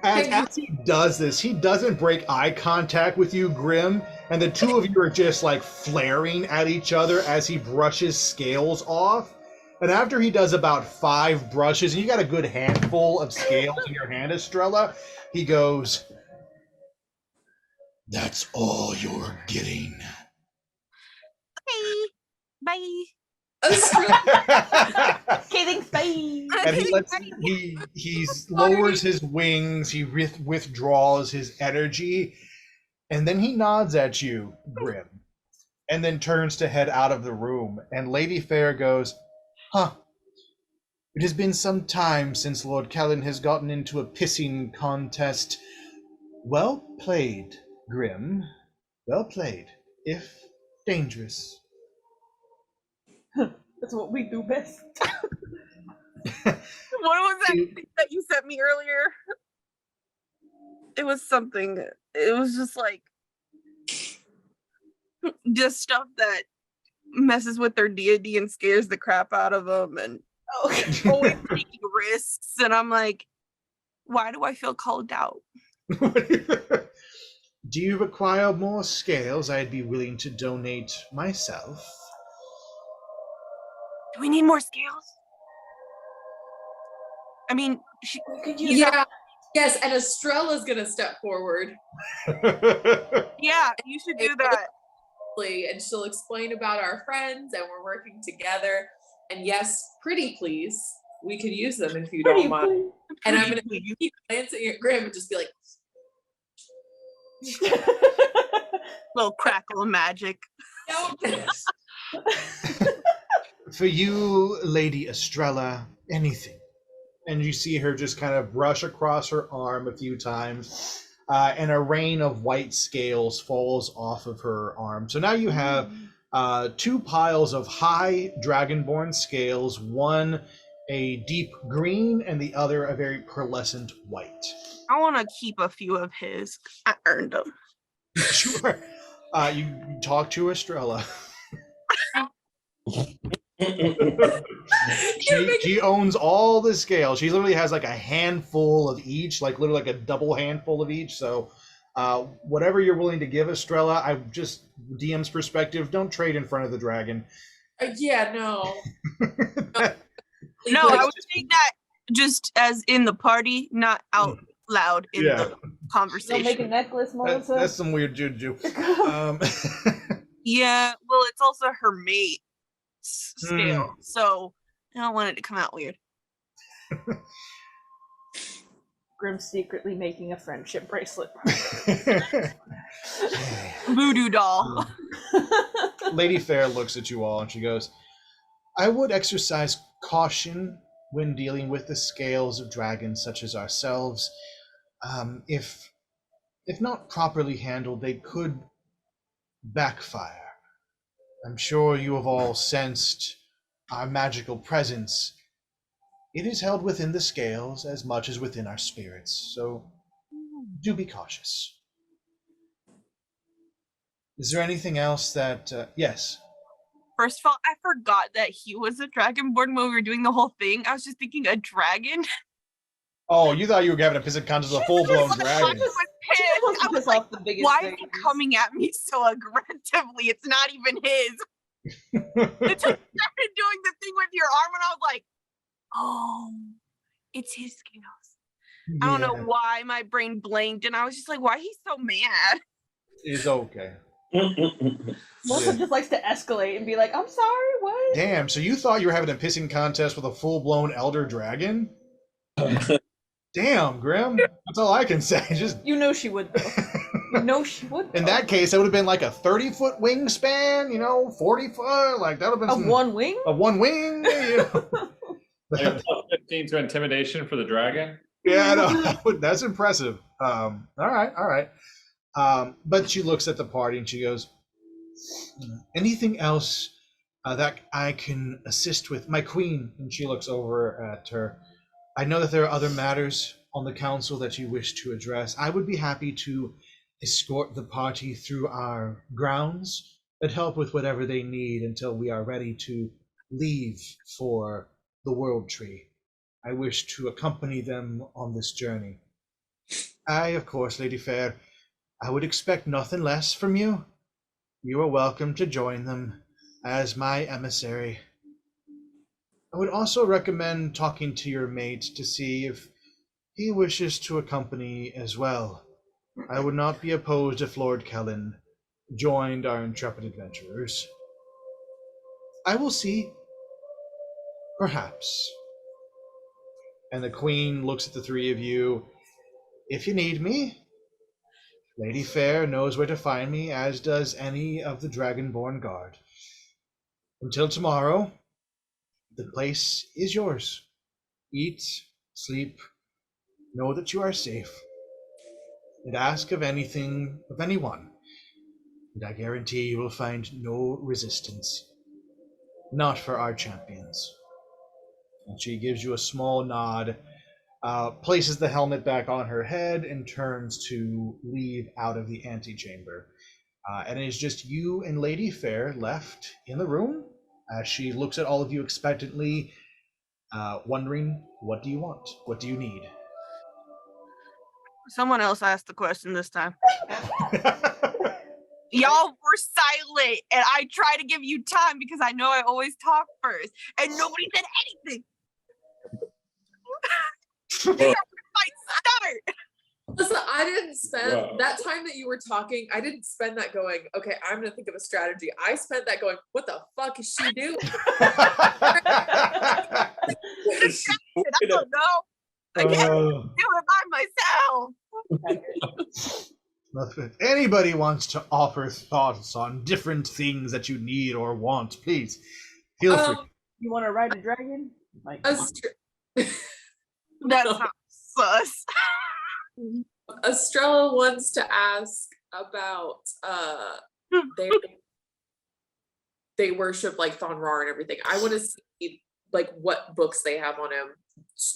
As he does this, he doesn't break eye contact with you, Grim, and the two of you are just like flaring at each other as he brushes scales off. And after he does about 5 brushes, and you got a good handful of scales in your hand, Estrella, he goes, "That's all you're getting." Bye. okay, thanks, bye. And he lowers his wings, he withdraws his energy, and then he nods at you, Grim, and then turns to head out of the room. And Lady Fair goes, "Huh. It has been some time since Lord Kellen has gotten into a pissing contest. Well played, Grim. Well played, if dangerous." That's what we do best. What was that thing that you sent me earlier? It was something. It was just like just stuff that messes with their deity and scares the crap out of them, and always taking risks. And I'm like, why do I feel called out? Do you require more scales? I'd be willing to donate myself. Do we need more scales? I mean, Yeah. Yes, and Estrella's gonna step forward. Yeah, you should do that. And she'll explain about our friends and we're working together. And yes, pretty please. We could use them if you Pretty don't mind. please. And I'm gonna keep glancing at Graham and just be like, Little crackle of magic. no. For you, Lady Estrella, anything. And you see her just kind of brush across her arm a few times, and a rain of white scales falls off of her arm. So now you have two piles of high dragonborn scales, one a deep green and the other a very pearlescent white. I want to keep a few of his. I earned them. Sure. You talk to Estrella. She owns all the scales. She literally has like a handful of each, like literally like a double handful of each. So whatever you're willing to give Estrella, I just DM's perspective, don't trade in front of the dragon. Yeah, no. No, I was saying that just as in the party, not out loud in the Don't conversation. make a necklace, Melissa. That's some weird juju. Yeah, well, it's also her mate scale, so I don't want it to come out weird. Grim's secretly making a friendship bracelet. Voodoo doll. Lady Fair looks at you all and she goes, I would exercise caution when dealing with the scales of dragons such as ourselves. If not properly handled, they could backfire. I'm sure you have all sensed our magical presence. It is held within the scales as much as within our spirits, so do be cautious. Is there anything else that, yes? First of all, I forgot that he was a dragonborn when we were doing the whole thing. I was just thinking a dragon. Oh, you thought you were having a physical contest with a full-blown dragon. I was like, why is he coming at me so aggressively? It's not even his. It just started doing the thing with your arm, and I was like, oh, it's his scales. I don't know why my brain blanked, and I was just like, why he's so mad? It's okay. Melissa just likes to escalate and be like, I'm sorry, what? Damn, so you thought you were having a pissing contest with a full-blown elder dragon? Damn, Grim. That's all I can say. Just You know she would, though. You know she would, though. in that case, it would have been like a 30-foot wingspan, 40-foot, like that would have been Of one wing? Of one wing, Like a plus 15 to intimidation for the dragon. Yeah, no, that's impressive. All right. But she looks at the party and she goes, anything else that I can assist with? My queen, and she looks over at her. I know that there are other matters on the council that you wish to address. I would be happy to escort the party through our grounds and help with whatever they need until we are ready to leave for the World Tree. I wish to accompany them on this journey. Of course, Lady Fair, I would expect nothing less from you. You are welcome to join them as my emissary. I would also recommend talking to your mate to see if he wishes to accompany as well. I would not be opposed if Lord Kellen joined our intrepid adventurers. I will see. Perhaps. And the queen looks at the three of you. If you need me, Lady Fair knows where to find me, as does any of the Dragonborn Guard. Until tomorrow, the place is yours. Eat, sleep, know that you are safe, and ask of anything of anyone, and I guarantee you will find no resistance. Not for our champions. And she gives you a small nod, places the helmet back on her head, and turns to leave out of the antechamber. And it is just you and Lady Fair left in the room as she looks at all of you expectantly, wondering, what do you want? What do you need? Someone else asked the question this time. Y'all were silent, and I try to give you time because I know I always talk first, and nobody said anything. Might start. Listen, I didn't spend that time that you were talking. I didn't spend that going, okay, I'm going to think of a strategy. I spent that going, what the fuck is she doing? I don't know. I can't do it by myself. If anybody wants to offer thoughts on different things that you need or want, please feel free. You want to ride a dragon? Like, That sounds sus. Estrella wants to ask about they worship like Thonrar and everything. I want to see like what books they have on him,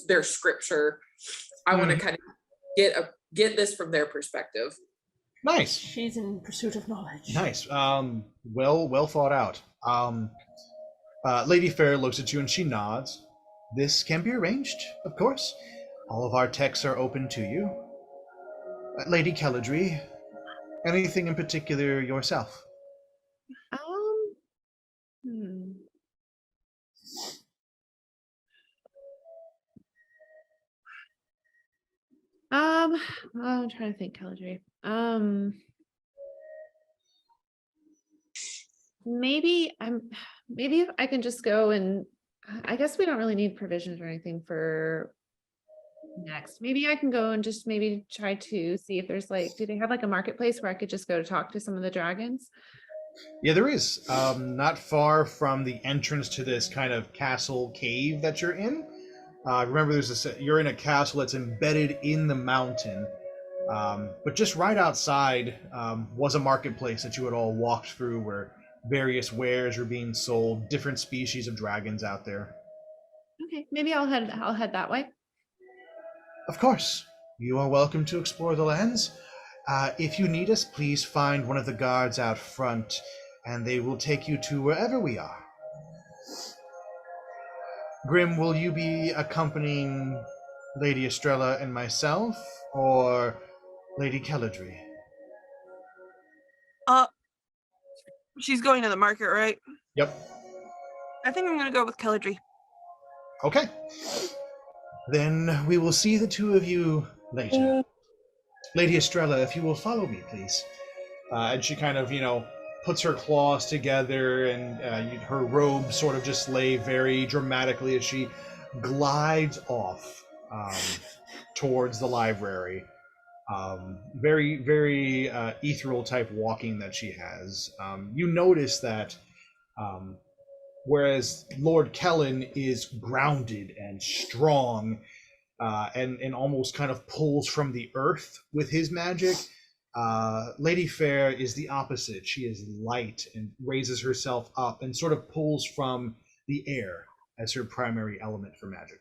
their scripture. I want to kind of get this from their perspective. Nice. She's in pursuit of knowledge. Nice. Well thought out. Lady Fair looks at you and she nods. This can be arranged, of course. All of our texts are open to you. Lady Kelladry, anything in particular yourself? I'm trying to think, Kelladry. Maybe if I can just go and I guess we don't really need provisions or anything for next. Maybe I can go and just maybe try to see if there's like, do they have like a marketplace where I could just go to talk to some of the dragons? Yeah, there is. Not far from the entrance to this kind of castle cave that you're in. Remember, you're in a castle that's embedded in the mountain. But just right outside was a marketplace that you had all walked through where various wares were being sold, different species of dragons out there. Okay, maybe I'll head that way. Of course. You are welcome to explore the lands. If you need us, please find one of the guards out front, and they will take you to wherever we are. Grim, will you be accompanying Lady Estrella and myself, or Lady Kelladry? She's going to the market, right? Yep. I think I'm gonna go with Kelladry. Okay. Then we will see the two of you later. Lady Estrella, if you will follow me, please. And she kind of, puts her claws together, and her robes sort of just lay very dramatically as she glides off towards the library. Very, very ethereal type walking that she has. You notice that whereas Lord Kellen is grounded and strong and almost kind of pulls from the earth with his magic, Lady Fair is the opposite. She is light and raises herself up and sort of pulls from the air as her primary element for magic.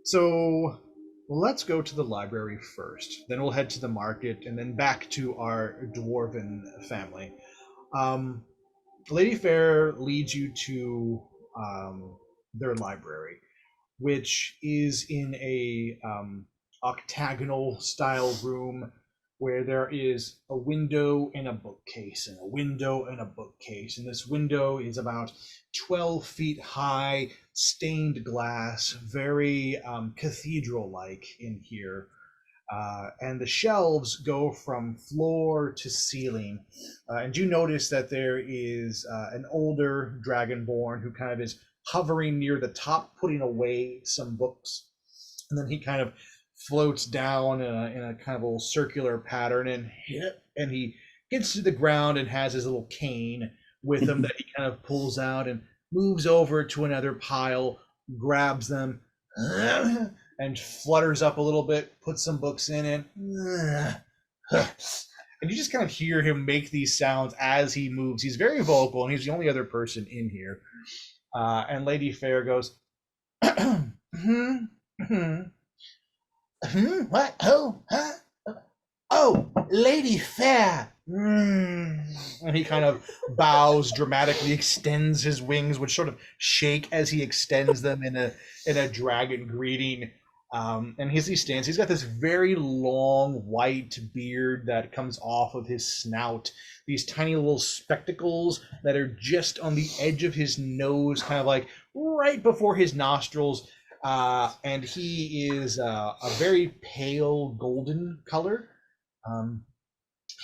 So let's go to the library first. Then we'll head to the market and then back to our dwarven family. Lady Fair leads you to their library, which is in a octagonal style room where there is a window and a bookcase and a window and a bookcase. And this window is about 12 feet high, stained glass, very cathedral-like in here. And the shelves go from floor to ceiling. And you notice that there is an older dragonborn who kind of is hovering near the top, putting away some books. And then he kind of floats down in a kind of a little circular pattern, and he gets to the ground and has his little cane with him that he kind of pulls out and moves over to another pile, grabs them, and flutters up a little bit, puts some books in it. And you just kind of hear him make these sounds as he moves. He's very vocal, and he's the only other person in here. And Lady Fair goes, what? Oh, huh? Oh, Lady Fair. And he kind of bows dramatically, extends his wings, which sort of shake as he extends them in a dragon greeting. And as he stands, he's got this very long white beard that comes off of his snout. These tiny little spectacles that are just on the edge of his nose, kind of like right before his nostrils. And he is a very pale golden color.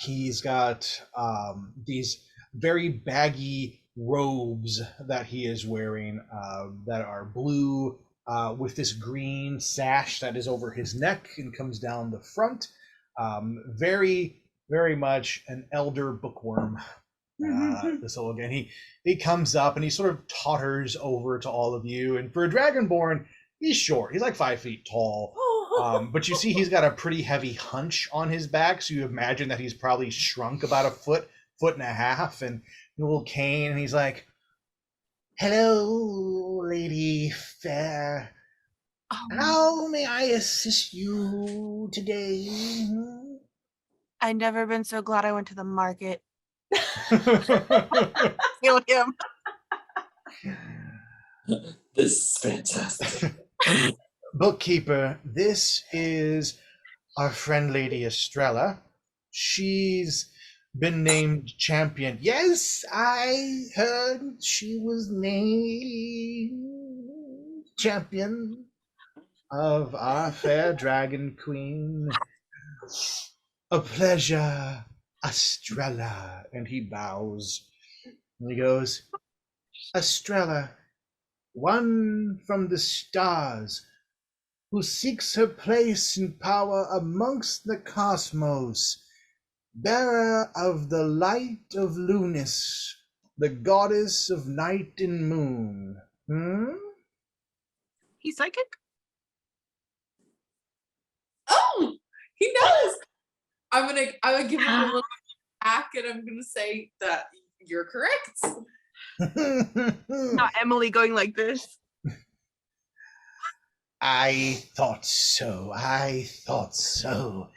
He's got these very baggy robes that he is wearing that are blue with this green sash that is over his neck and comes down the front. Very, very much an elder bookworm. This old again. He comes up and he sort of totters over to all of you. And for a dragonborn, he's short. He's like 5 feet tall. But you see he's got a pretty heavy hunch on his back, so you imagine that he's probably shrunk about a foot and a half, and a little cane, and he's like, "Hello, lady fair. How may I assist you today?" I've never been so glad I went to the market. Kill him. This is fantastic. Bookkeeper, this is our friend Lady Estrella. She's been named champion. Yes, I heard she was named champion of our fair dragon queen. A pleasure, Estrella. And he bows. And he goes, Estrella, one from the stars, who seeks her place in power amongst the cosmos, bearer of the light of Lunis, the goddess of night and moon. He's psychic? Oh, he knows. I'm gonna give him a little back, and I'm gonna say that you're correct. Not Emily going like this. I thought so. I thought so.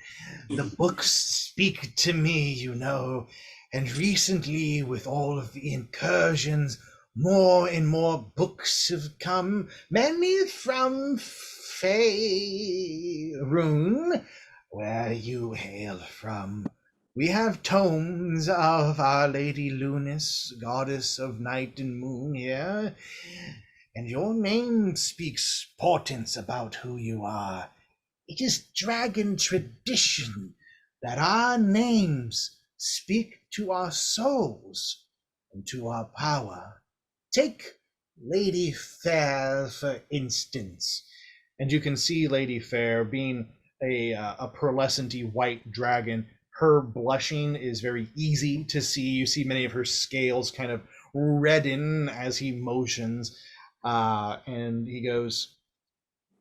The books speak to me, you know, and recently, with all of the incursions, more and more books have come, many from Faerun, where you hail from. We have tomes of Our Lady Lunis, goddess of night and moon, here, and your name speaks portents about who you are. It is dragon tradition that our names speak to our souls and to our power. Take Lady Fair, for instance. And you can see Lady Fair being a pearlescent-y white dragon. Her blushing is very easy to see. You see many of her scales kind of redden as he motions. And he goes,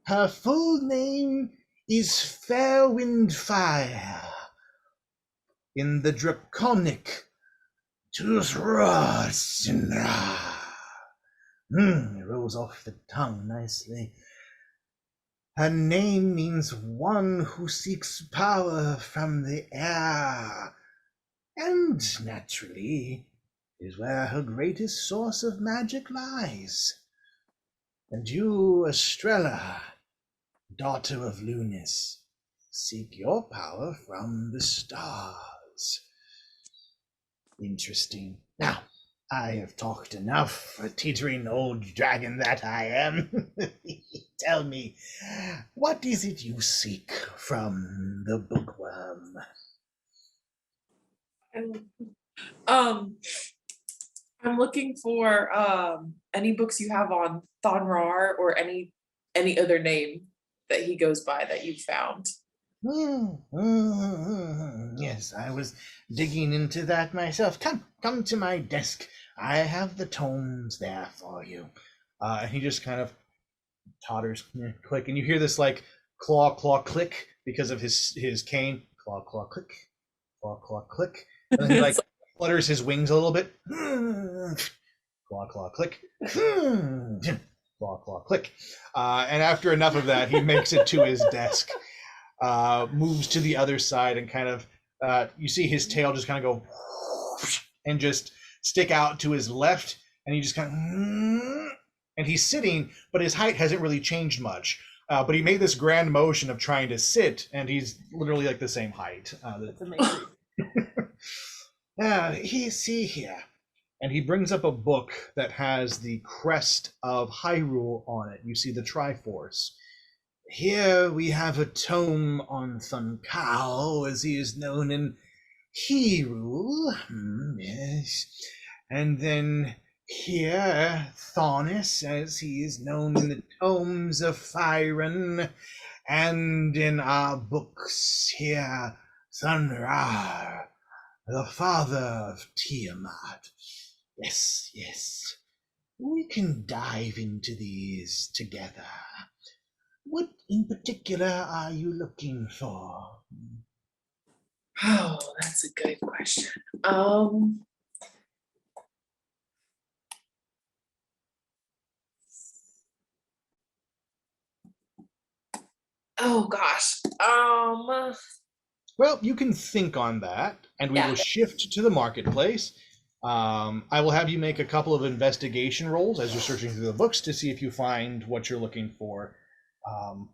her full name is Fairwind Fire. In the draconic Tusrasindra. It rolls off the tongue nicely. Her name means one who seeks power from the air, and naturally is where her greatest source of magic lies. And you, Estrella, daughter of Lunis, seek your power from the stars. Interesting. Now, I have talked enough, a teetering old dragon that I am. Tell me, what is it you seek from the bookworm? I'm looking for any books you have on Thonrar or any other name that he goes by that you've found. Yes, I was digging into that myself. Come to my desk. I have the tomes there for you. And he just kind of totters, click, and you hear this like claw click because of his cane. Claw click, claw click. And then he like flutters his wings a little bit. Claw click. Claw click. And after enough of that, he makes it to his desk. Moves to the other side and kind of you see his tail just kind of go and just stick out to his left, and he just kind of and he's sitting, but his height hasn't really changed much. But he made this grand motion of trying to sit, and he's literally like the same height. That's amazing. See here. And he brings up a book that has the crest of Hyrule on it. You see the Triforce. Here we have a tome on Thunkal, as he is known in Hyrule. Yes. And then Here, Thornus, as he is known in the tomes of Fyron, and in our books here, Thunrar, the father of Tiamat. Yes, yes. We can dive into these together. What in particular are you looking for? Oh, that's a good question. Oh gosh. Well, you can think on that, and we Yeah. will shift to the marketplace. I will have you make a couple of investigation rolls as you're searching through the books to see if you find what you're looking for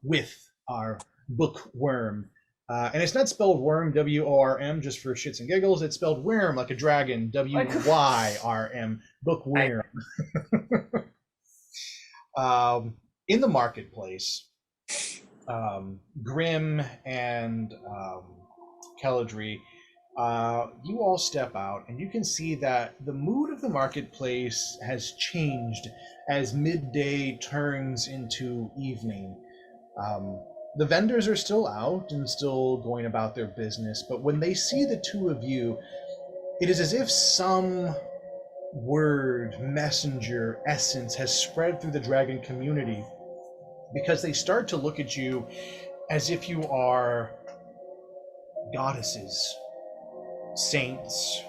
with our bookworm. And it's not spelled worm, W-O-R-M, just for shits and giggles. It's spelled worm, like a dragon, W-Y-R-M, bookworm. In the marketplace, Grim and Caladri, you all step out, and you can see that the mood of the marketplace has changed as midday turns into evening. The vendors are still out and still going about their business, but when they see the two of you, it is as if some word, messenger, essence has spread through the dragon community, because they start to look at you as if you are goddesses, saints.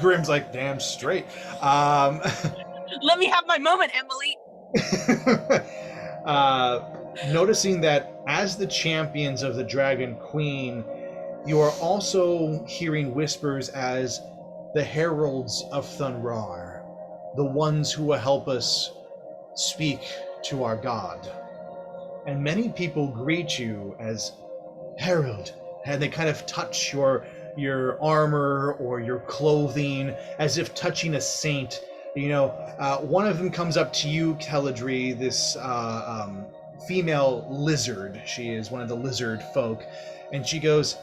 Grim's like, damn straight. Let me have my moment, Emily. Noticing that as the champions of the Dragon Queen, you are also hearing whispers as the heralds of Thunrar, the ones who will help us speak to our god. And many people greet you as herald, and they kind of touch your armor or your clothing as if touching a saint. You know, one of them comes up to you, Caladri, this female lizard. She is one of the lizard folk, and she goes,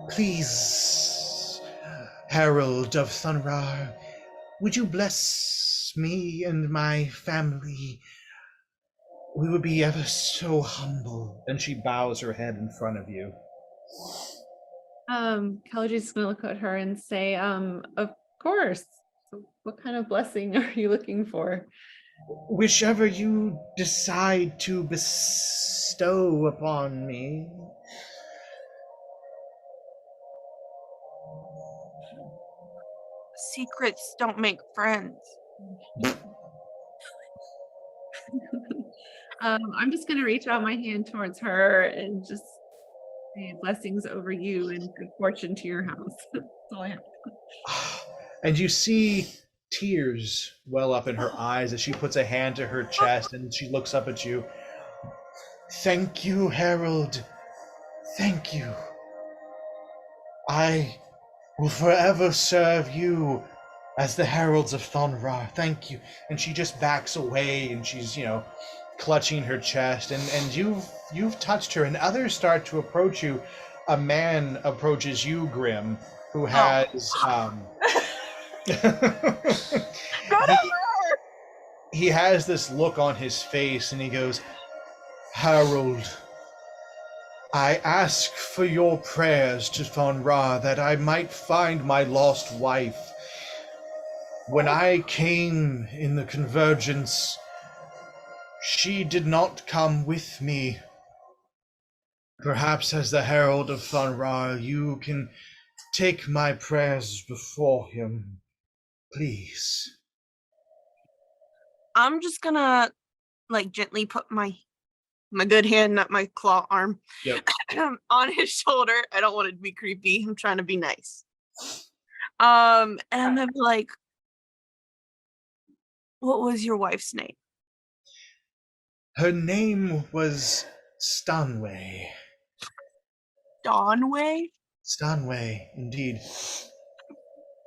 "Please, herald of Thunrar, would you bless me and my family? We would be ever so humble." And she bows her head in front of you. Caladri's gonna look at her and say, of course. So what kind of blessing are you looking for? Whichever you decide to bestow upon me. Secrets don't make friends. I'm just gonna reach out my hand towards her and just say blessings over you and good fortune to your house. That's all I have. And you see tears well up in her eyes as she puts a hand to her chest and she looks up at you. Thank you, Herald. Thank you. I will forever serve you as the heralds of Thunrar. Thank you. And she just backs away, and she's, clutching her chest, and you've touched her, and others start to approach you. A man approaches you, Grim, who has he has this look on his face, and he goes, "Harold, I ask for your prayers to Thunrar that I might find my lost wife. When I came in the convergence, she did not come with me. Perhaps as the herald of Thunrar, you can take my prayers before him, please." I'm just gonna gently put my good hand, not my claw arm, Yep. on his shoulder. I don't want it to be creepy. I'm trying to be nice. And I'm gonna be like, "What was your wife's name?" Her name was Stanway. Dawnway? Stanway, indeed.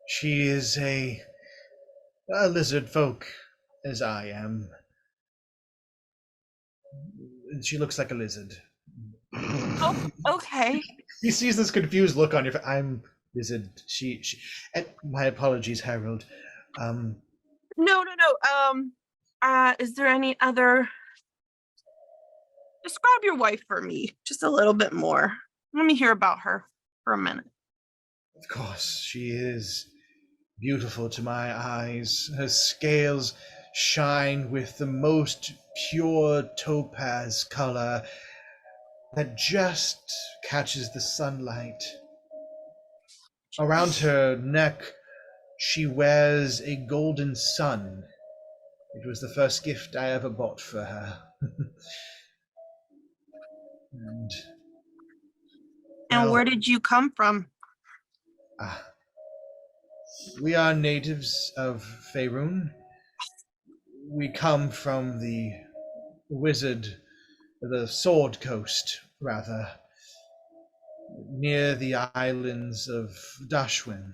She is a lizard folk, as I am. She looks like a lizard. Oh, okay. He sees this confused look on your face. I'm lizard. She. My apologies, Harold. No. Is there any other? Describe your wife for me just a little bit more. Let me hear about her for a minute. Of course, she is beautiful to my eyes. Her scales shine with the most pure topaz color that just catches the sunlight. Around her neck, she wears a golden sun. It was the first gift I ever bought for her. And well, where did you come from? We are natives of Faerun. We come from the Sword Coast, rather, near the islands of Dashwin.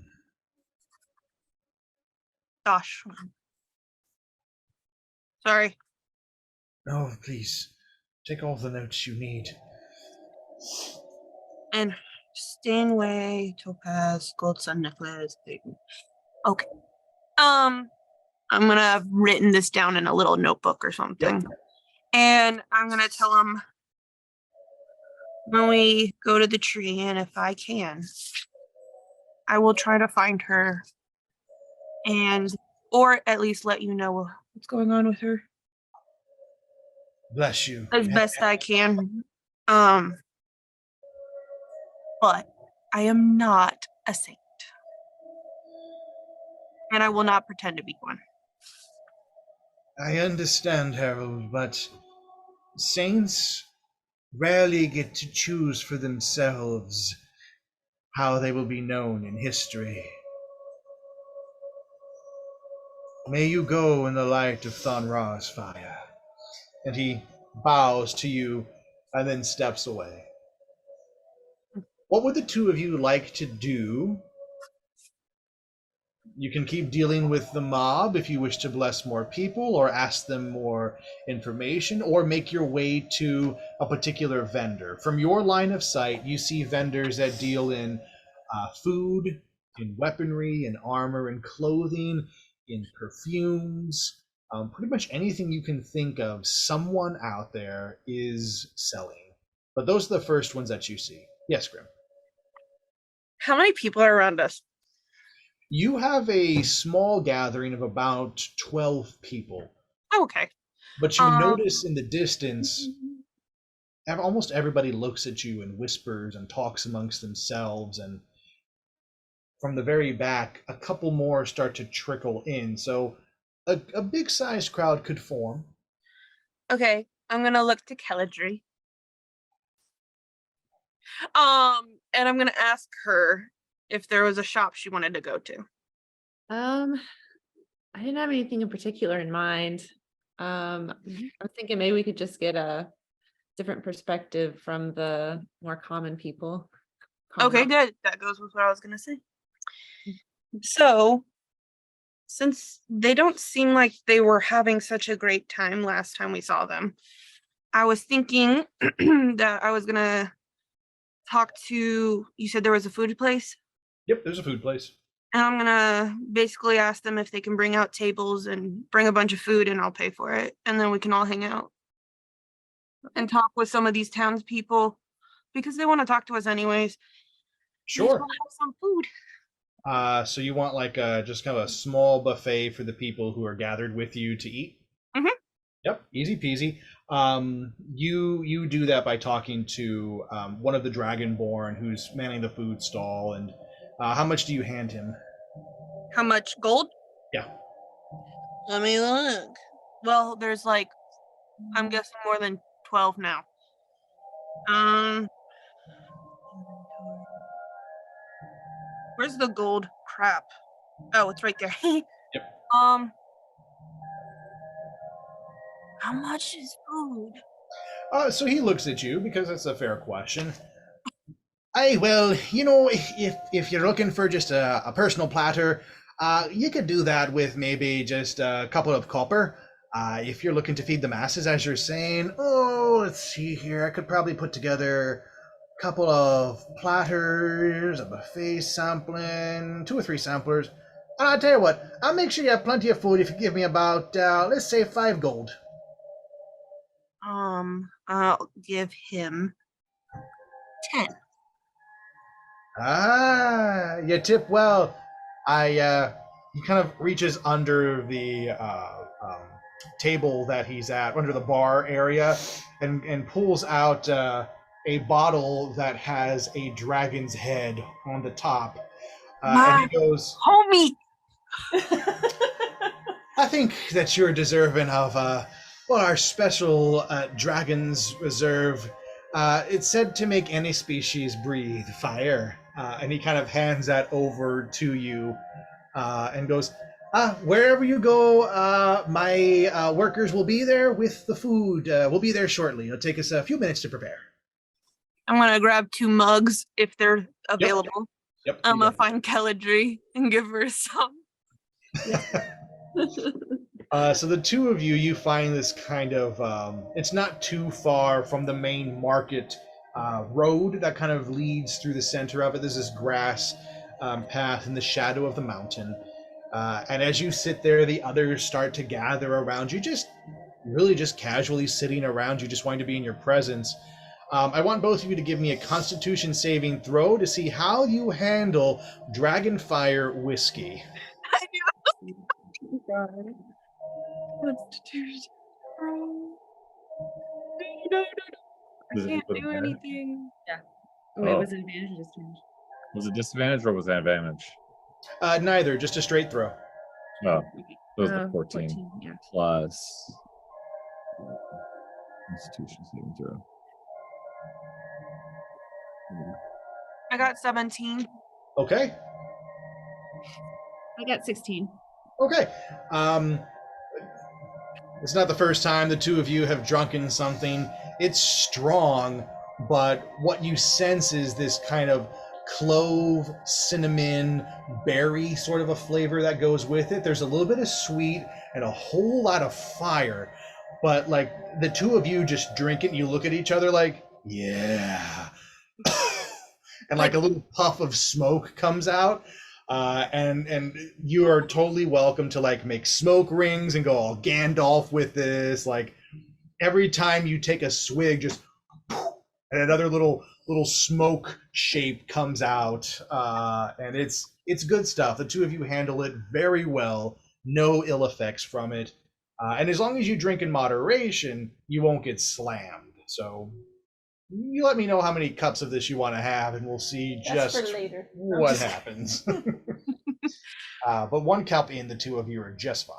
Dashwin. Sorry. Oh, please, take all the notes you need. And Steinway, topaz, gold sun necklace. Okay. I'm gonna have written this down in a little notebook or something. Yep. And I'm gonna tell him when we go to the tree, and if I can, I will try to find her or at least let you know what's going on with her. Bless you. As best I can. But I am not a saint. And I will not pretend to be one. I understand, Harold, but saints rarely get to choose for themselves how they will be known in history. May you go in the light of Thonra's fire. And he bows to you and then steps away. What would the two of you like to do? You can keep dealing with the mob if you wish to bless more people or ask them more information, or make your way to a particular vendor. From your line of sight, you see vendors that deal in food, in weaponry, in armor, in clothing, in perfumes. Pretty much anything you can think of, someone out there is selling. But those are the first ones that you see. Yes, Grim. How many people are around us? You have a small gathering of about 12 people. Oh, okay. But you notice in the distance, almost everybody looks at you and whispers and talks amongst themselves. And from the very back, a couple more start to trickle in. So a big-sized crowd could form. Okay, I'm going to look to Kelladry. And I'm going to ask her if there was a shop she wanted to go to. I didn't have anything in particular in mind. I'm thinking maybe we could just get a different perspective from the more common people. Okay, good. That goes with what I was going to say. So, since they don't seem like they were having such a great time last time we saw them, I was thinking that I was going to talk to, you said there was a food place? Yep, there's a food place. And I'm going to basically ask them if they can bring out tables and bring a bunch of food, and I'll pay for it. And then we can all hang out and talk with some of these townspeople because they want to talk to us anyways. Sure. They just want to have some food. So you want like just kind of a small buffet for the people who are gathered with you to eat? Mm-hmm. Yep, easy peasy. You do that by talking to one of the Dragonborn who's manning the food stall. And how much do you hand him? How much gold? Yeah. Let me look. Well, there's like, I'm guessing more than 12 now. Where's the gold? Crap. Oh, it's right there. Yep. How much is food? So he looks at you because it's a fair question. Hey, well, you know, if you're looking for just a personal platter, you could do that with maybe just a couple of copper. If you're looking to feed the masses, as you're saying, let's see here, I could probably put together a couple of platters, a buffet sampling, 2 or 3 samplers. And I'll tell you what, I'll make sure you have plenty of food if you give me about, let's say 5 gold. I'll give him 10. Ah, you tip well. He kind of reaches under the table that he's at, under the bar area, and pulls out a bottle that has a dragon's head on the top. And he goes, Homie! I think that you're deserving of our special Dragon's Reserve. It's said to make any species breathe fire. And he kind of hands that over to you and goes, wherever you go, my workers will be there with the food. We'll be there shortly. It'll take us a few minutes to prepare. I'm gonna grab 2 mugs if they're available. Yep. I'm gonna find Kelladry and give her some. So the two of you find this kind of, it's not too far from the main market road that kind of leads through the center of it. There's this grass path in the shadow of the mountain. And as you sit there, the others start to gather around you, just really just casually sitting around you, just wanting to be in your presence. I want both of you to give me a Constitution saving throw to see how you handle Dragonfire whiskey. I knew. Constitution. Was I it can't with do advantage? anything. Wait, Oh. was it advantage or disadvantage? Was it disadvantage or was it advantage? Neither, just a straight throw. Oh, it was the 14 yeah. plus Constitution saving throw. I got 17. Okay. I got 16. Okay. It's not the first time the two of you have drunken something. It's strong, but what you sense is this kind of clove, cinnamon, berry sort of a flavor that goes with it. There's a little bit of sweet and a whole lot of fire. But like the two of you just drink it and you look at each other like, yeah. And like a little puff of smoke comes out. And you are totally welcome to like make smoke rings and go all Gandalf with this. Like every time you take a swig, just and another little smoke shape comes out, and it's good stuff. The two of you handle it very well. No ill effects from it, and as long as you drink in moderation, you won't get slammed. So you let me know how many cups of this you want to have, and we'll see That's just for later. what happens. But 1 cup in, the two of you are just fine.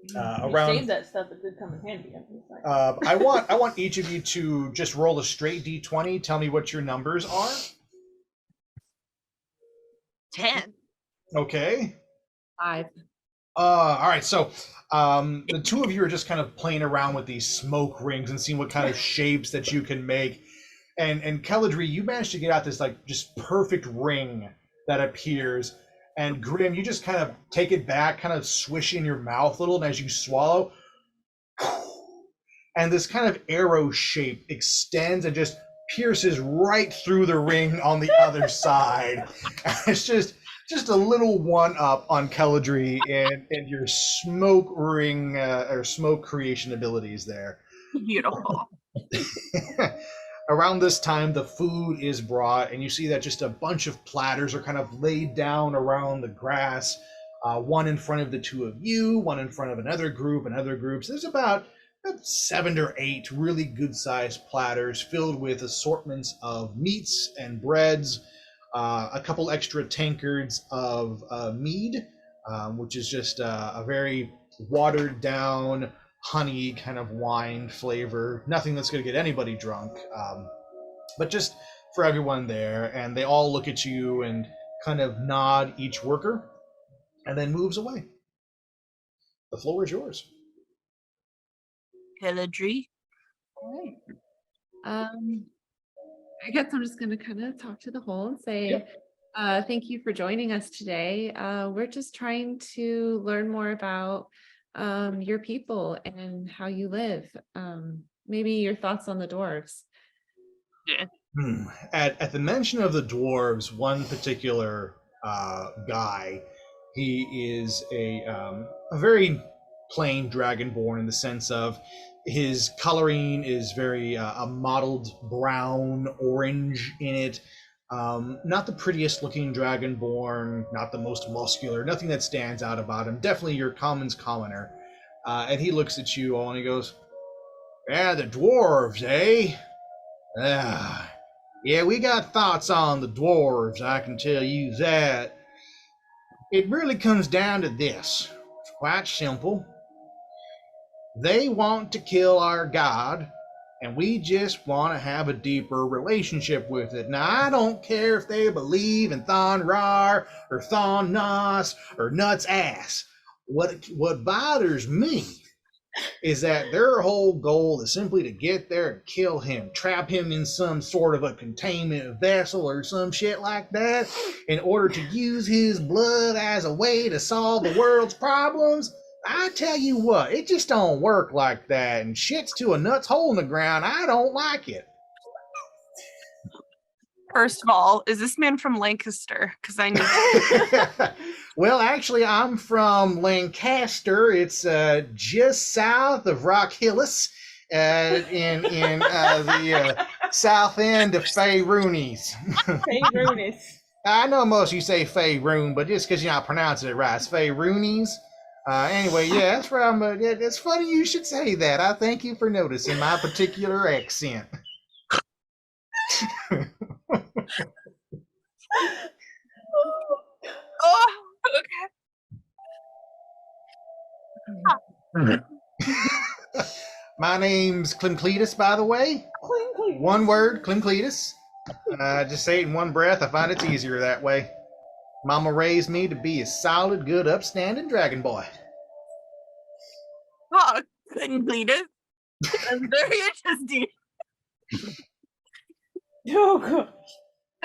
You save that stuff, it did come in handy. I want each of you to just roll a straight d20. Tell me what your numbers are. 10. Okay. 5. All right. So the two of you are just kind of playing around with these smoke rings and seeing what kind of shapes that you can make. And Kelladry, you managed to get out this like just perfect ring that appears. And Grim, you just kind of take it back, kind of swish in your mouth a little, and as you swallow, and this kind of arrow shape extends and just pierces right through the ring on the other side. And it's just a little one-up on Kelladry and your smoke ring or smoke creation abilities there. Beautiful. Around this time, the food is brought, and you see that just a bunch of platters are kind of laid down around the grass, one in front of the two of you, one in front of another group, and other groups. There's about 7 or 8 really good-sized platters filled with assortments of meats and breads, a couple extra tankards of mead, which is just a very watered-down, honey kind of wine flavor. Nothing that's going to get anybody drunk, but just for everyone there. And they all look at you and kind of nod each worker and then moves away. The floor is yours. Kelladry. All right. I guess I'm just going to kind of talk to the whole and say, thank you for joining us today. We're just trying to learn more about your people and how you live. Maybe your thoughts on the dwarves. Yeah. At the mention of the dwarves, one particular guy. He is a very plain dragonborn in the sense of his coloring is very a mottled brown orange in it. Not the prettiest looking dragonborn, not the most muscular, nothing that stands out about him. Definitely your common's commoner. And he looks at you all and he goes, "Yeah, the dwarves, eh? Yeah, we got thoughts on the dwarves, I can tell you that. It really comes down to this. It's quite simple. They want to kill our god, and we just want to have a deeper relationship with it. Now, I don't care if they believe in Thon Rar or Thon Nos or Nuts Ass. What bothers me is that their whole goal is simply to get there and kill him, trap him in some sort of a containment vessel or some shit like that in order to use his blood as a way to solve the world's problems. I tell you what, it just don't work like that, and shit's to a nuts hole in the ground. I don't like it." First of all, is this man from Lancaster? Because I need to. Well, actually, I'm from Lancaster. It's just south of Rock Hillis, in the south end of Fayroonies. Fayroonies. I know most of you say Fayroon, but just because you're not pronouncing it right, it's Fayroonies. Anyway, yeah, that's where I'm. It's funny you should say that. I thank you for noticing my particular accent. Oh, okay. My name's Clemcletus, by the way. One word, Clemcletus. Just say it in one breath. I find it's easier that way. Mama raised me to be a solid, good, upstanding dragon boy. Oh, Clemcletus. That's very interesting. Oh gosh.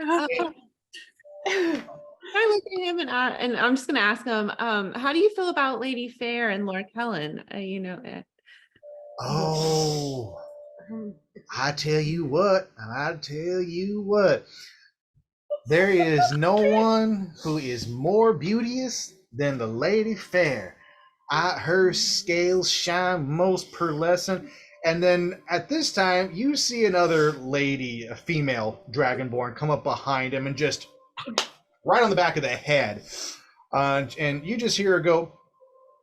I look at him and I'm just gonna ask him, how do you feel about Lady Fair and Lord Helen? Oh, I tell you what. There is no one who is more beauteous than the Lady Fair. Her scales shine most pearlescent. And then at this time, you see another lady, a female dragonborn, come up behind him and just right on the back of the head. And you just hear her go,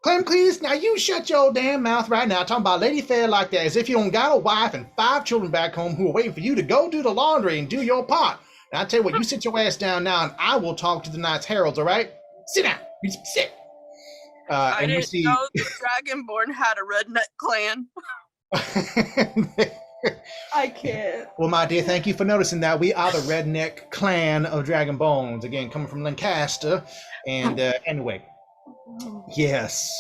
"Clemcletus, now you shut your damn mouth right now, talking about Lady Fair like that, as if you don't got a wife and 5 children back home who are waiting for you to go do the laundry and do your part. And I tell you what, you sit your ass down now and I will talk to the Knights Heralds, all right? Sit down. You sit." I and didn't you see... know the Dragonborn had a redneck clan. I can't. Well, my dear, thank you for noticing that. We are the redneck clan of Dragon Bones. Again, coming from Lancaster. And anyway, yes,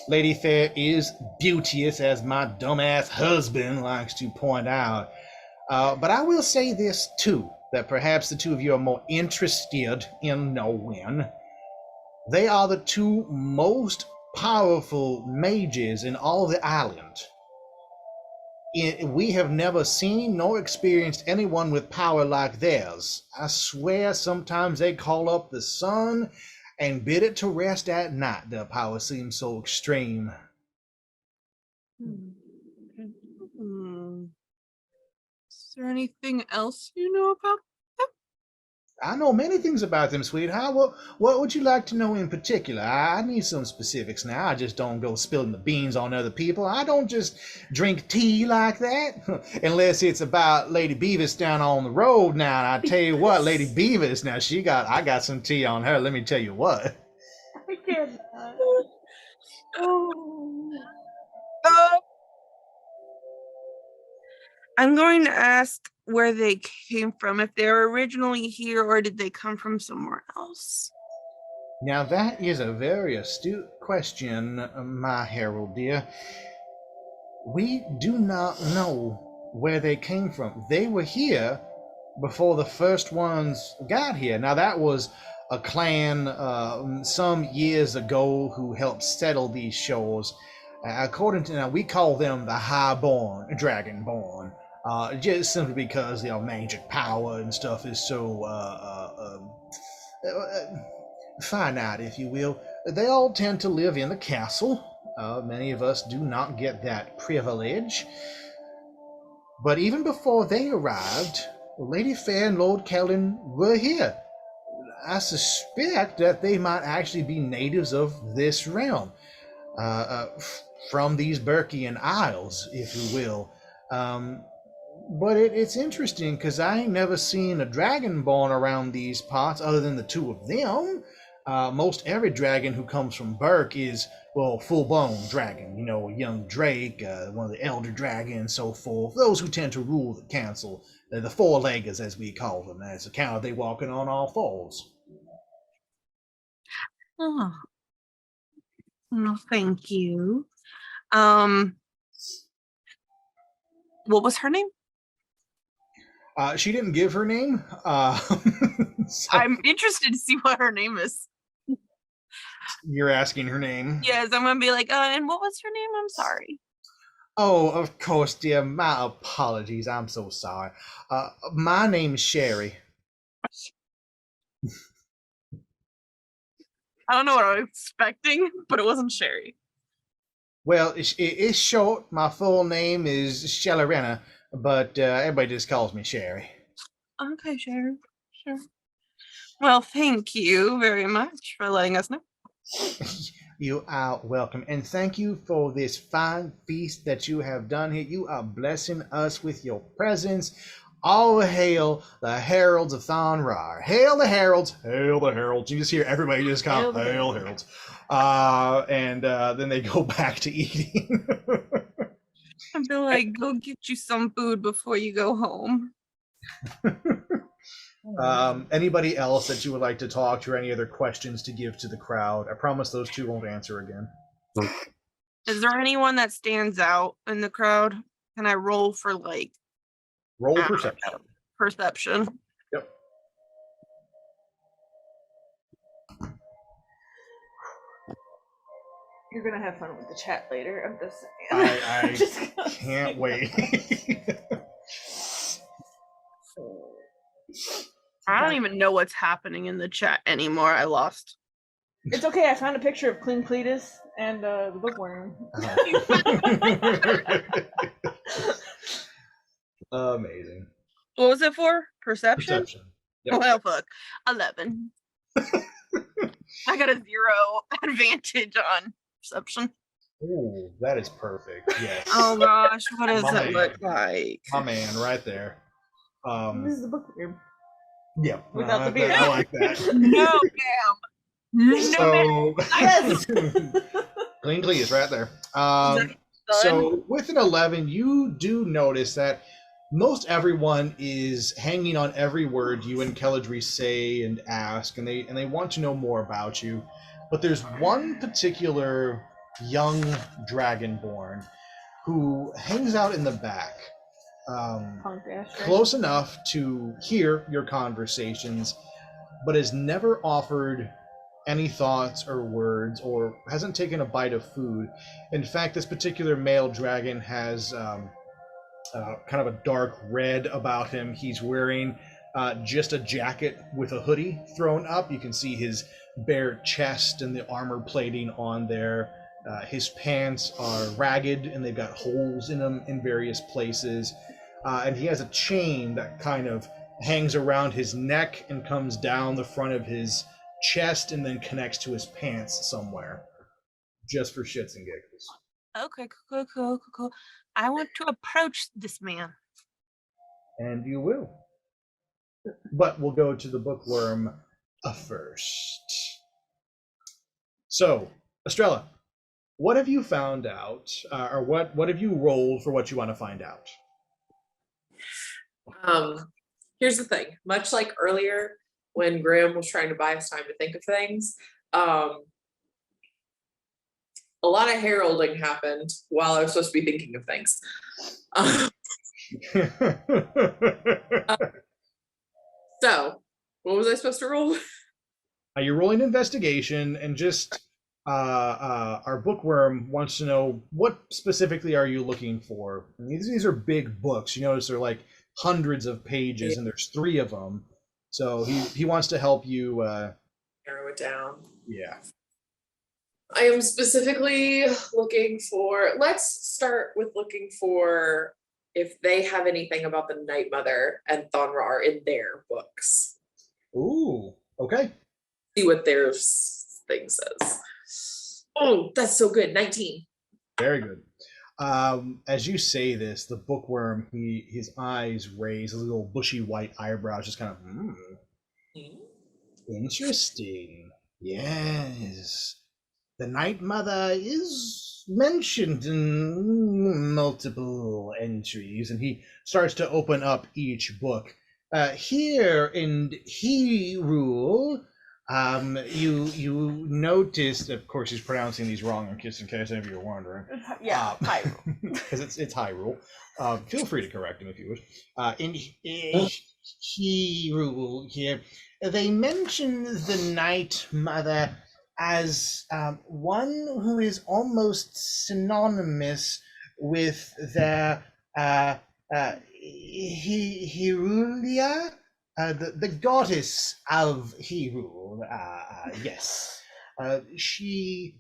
Lady Fair is beauteous, as my dumbass husband likes to point out. But I will say this, too, that perhaps the two of you are more interested in knowing. They are the 2 most powerful mages in all the island. We have never seen nor experienced anyone with power like theirs. I swear sometimes they call up the sun and bid it to rest at night. Their power seems so extreme. Is there anything else you know about them? I know many things about them, sweetheart. What would you like to know in particular? I need some specifics now. I just don't go spilling the beans on other people. I don't just drink tea like that. Unless it's about Lady Beavis down on the road now. And I tell you what, Lady Beavis, now I got some tea on her. Let me tell you what. I can't. I'm going to ask where they came from, if they're originally here or did they come from somewhere else? Now that is a very astute question, my herald dear. We do not know where they came from. They were here before the first ones got here. Now that was a clan some years ago who helped settle these shores. According to, now we call them the Highborn Dragonborn. Just simply because magic power and stuff is so finite, if you will. They all tend to live in the castle. Many of us do not get that privilege. But even before they arrived, Lady Fair and Lord Kellen were here. I suspect that they might actually be natives of this realm, from these Burkian Isles, if you will. But it's interesting because I ain't never seen a dragonborn around these parts other than the two of them. Most every dragon who comes from Burke is, well, full-blown dragon. You know, a young drake, one of the elder dragons, so forth. Those who tend to rule the council. The four-leggers, as we call them. That's account of they walking on all fours. Oh, no, thank you. What was her name? She didn't give her name. So I'm interested to see what her name is. you're asking her name? Yes, I'm gonna be like, and what was her name? I'm sorry. Oh, of course, dear. My apologies. I'm so sorry. My name's Sherry. I don't know what I was expecting, but it wasn't Sherry. Well, it's short. My full name is Shellerena, but everybody just calls me Sherry. Okay, Sherry. Sure. Well, thank you very much for letting us know. You are welcome, and thank you for this fine feast that you have done here. You are blessing us with your presence. All hail the heralds of Thonrar. Hail the heralds. Hail the heralds. You just hear everybody just come, hail heralds. And then they go back to eating. I'd be like, go get you some food before you go home. Anybody else that you would like to talk to, or any other questions to give to the crowd? I promise those two won't answer again. Is there anyone that stands out in the crowd? Can I roll for like Roll perception. Perception. Yep. You're gonna have fun with the chat later. I'm just saying. I can't wait. I don't even know what's happening in the chat anymore. I lost. It's okay. I found a picture of Clean Cletus and the bookworm. Amazing. What was it for? Perception? Perception. Yep. Well, fuck. 11. I got a 0 advantage on perception. Ooh, that is perfect. Yes. Oh gosh, what does My it man. look like? My man, right there. This is the bookworm. Yeah. Without the beard. I like that. No, ma'am. No, So, Yes. Clean Cletus right there. So with an 11, you do notice that most everyone is hanging on every word you and Kelladry say and ask, and they want to know more about you. But there's one particular young dragonborn who hangs out in the back, close enough to hear your conversations, but has never offered any thoughts or words, or hasn't taken a bite of food. In fact, this particular male dragon has kind of a dark red about him. He's wearing just a jacket with a hoodie thrown up. You can see his bare chest and the armor plating on there. His pants are ragged and they've got holes in them in various places. And he has a chain that kind of hangs around his neck and comes down the front of his chest and then connects to his pants somewhere, just for shits and giggles. Okay, cool. I want to approach this man. And you will. But we'll go to the bookworm first. So, Estrella, what have you found out, or what have you rolled for what you want to find out? Here's the thing. Much like earlier, when Graham was trying to buy us time to think of things, a lot of heralding happened while I was supposed to be thinking of things. So, what was I supposed to roll? You're rolling investigation, and just our bookworm wants to know, what specifically are you looking for? I mean, these are big books. You notice they're like hundreds of pages, and there's 3 of them. So he wants to help you narrow it down. Yeah. I am specifically looking for, let's start with looking for if they have anything about the Night Mother and Thonrar in their books. Ooh. Okay. See what their thing says. Oh, that's so good. 19. Very good. As you say this, the bookworm, his eyes raise, his little bushy white eyebrows just kind of, interesting. Yes. The Night Mother is mentioned in multiple entries, and he starts to open up each book. Here in He Rule, you notice, of course, he's pronouncing these wrong, in case any of you are wondering. Yeah, high. Because it's High Rule. Feel free to correct him if you wish. In He Rule here, they mention the Night Mother as one who is almost synonymous with their Herulia, the goddess of Herul. Yes, she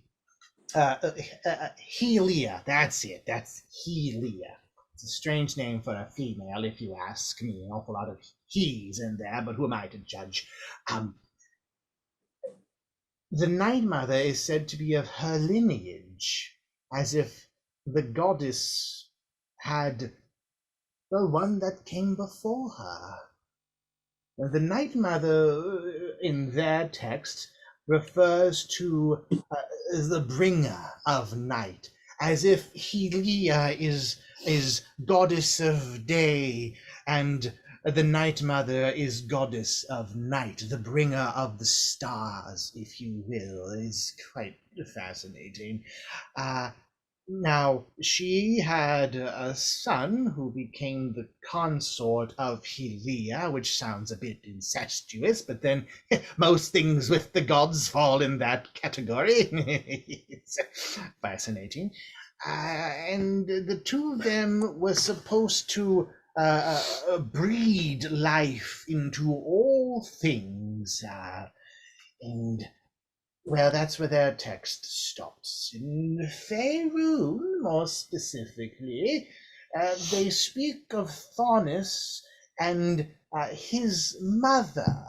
Helia. That's it. That's Helia. It's a strange name for a female, if you ask me. An awful lot of he's in there, but who am I to judge? The Night Mother is said to be of her lineage, as if the goddess had the one that came before her. The Night Mother, in their text, refers to the bringer of night, as if Helia is goddess of day, and the Night Mother is goddess of night, the bringer of the stars, if you will. It's quite fascinating. Now, she had a son who became the consort of Helia, which sounds a bit incestuous, but then most things with the gods fall in that category. It's fascinating. And the two of them were supposed to breed life into all things. And, well, that's where their text stops. In Faerun, more specifically, they speak of Thaunis and his mother,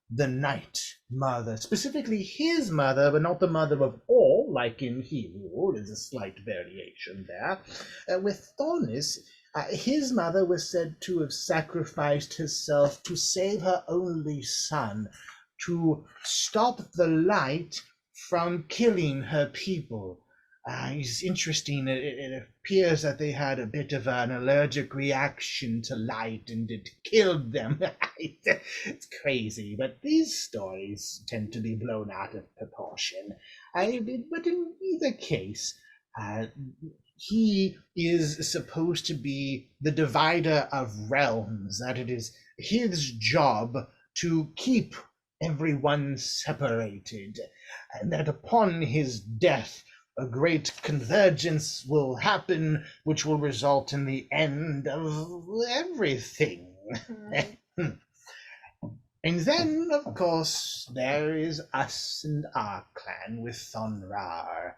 the Night Mother. Specifically his mother, but not the mother of all, like in Hebrew. There's a slight variation there. With Thaunis, his mother was said to have sacrificed herself to save her only son, to stop the light from killing her people. It's interesting. It appears that they had a bit of an allergic reaction to light and it killed them. It's crazy, but these stories tend to be blown out of proportion. But in either case, he is supposed to be the divider of realms, that it is his job to keep everyone separated, and that upon his death a great convergence will happen, which will result in the end of everything. And then, of course, there is us and our clan with Thonrar.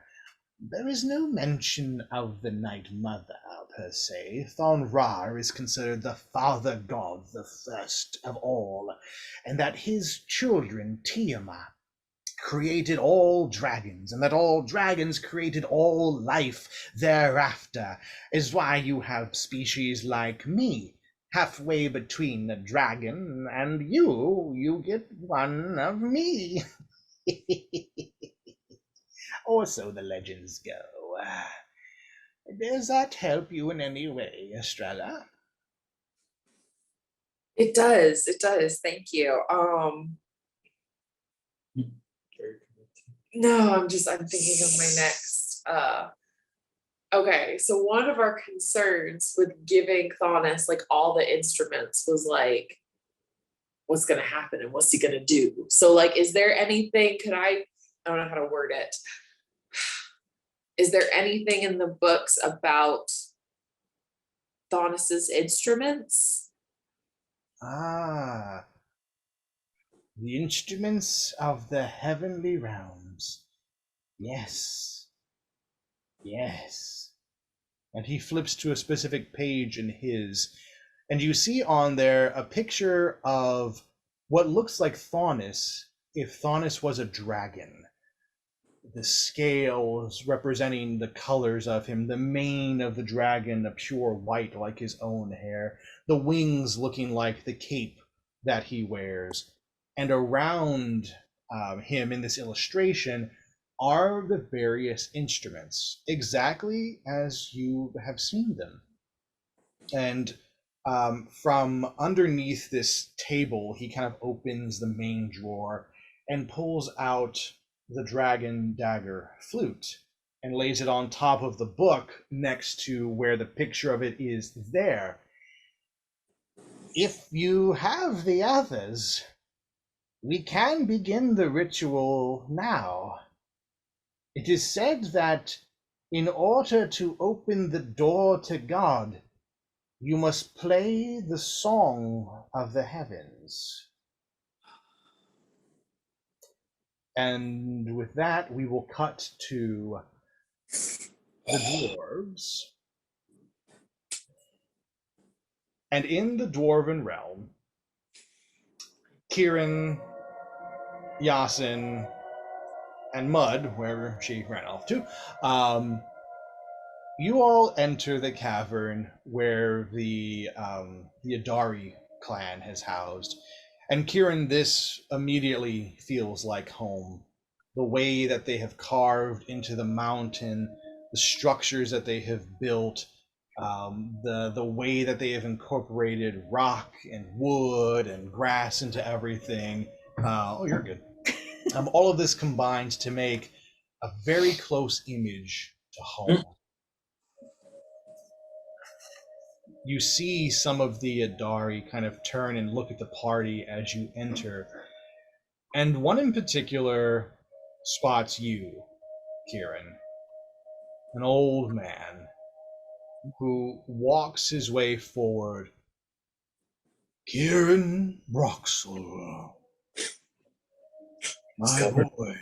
There is no mention of the Night Mother, per se. Thonrar is considered the father god, the first of all, and that his children, Tiamat, created all dragons, and that all dragons created all life thereafter, is why you have species like me, halfway between a dragon and you get one of me. Or so the legends go. Does that help you in any way, Estrella? It does. Thank you. No, I'm thinking of my next. Okay, so one of our concerns with giving Thaunis like all the instruments was like, what's gonna happen and what's he gonna do? So like, is there anything, I don't know how to word it. Is there anything in the books about Thaunis's instruments? The instruments of the heavenly realms. Yes. Yes. And he flips to a specific page in his, and you see on there a picture of what looks like Faunus, if Faunus was a dragon. The scales representing the colors of him, the mane of the dragon, a pure white like his own hair, the wings looking like the cape that he wears. And around him in this illustration are the various instruments, exactly as you have seen them. And from underneath this table, he kind of opens the main drawer and pulls out the dragon dagger flute and lays it on top of the book next to where the picture of it is there. If you have the others, we can begin the ritual now. It is said that in order to open the door to God, you must play the song of the heavens. And with that, we will cut to the dwarves. And in the dwarven realm, Kieran, Yasin, and Mud, wherever she ran off to, you all enter the cavern where the Adari clan has housed. And Kieran, this immediately feels like home. The way that they have carved into the mountain, the structures that they have built, the way that they have incorporated rock and wood and grass into everything. Oh, you're good. All of this combines to make a very close image to home. You see some of the Adari kind of turn and look at the party as you enter. And one in particular spots you, Kieran. An old man who walks his way forward. Kieran Broxel, my boy.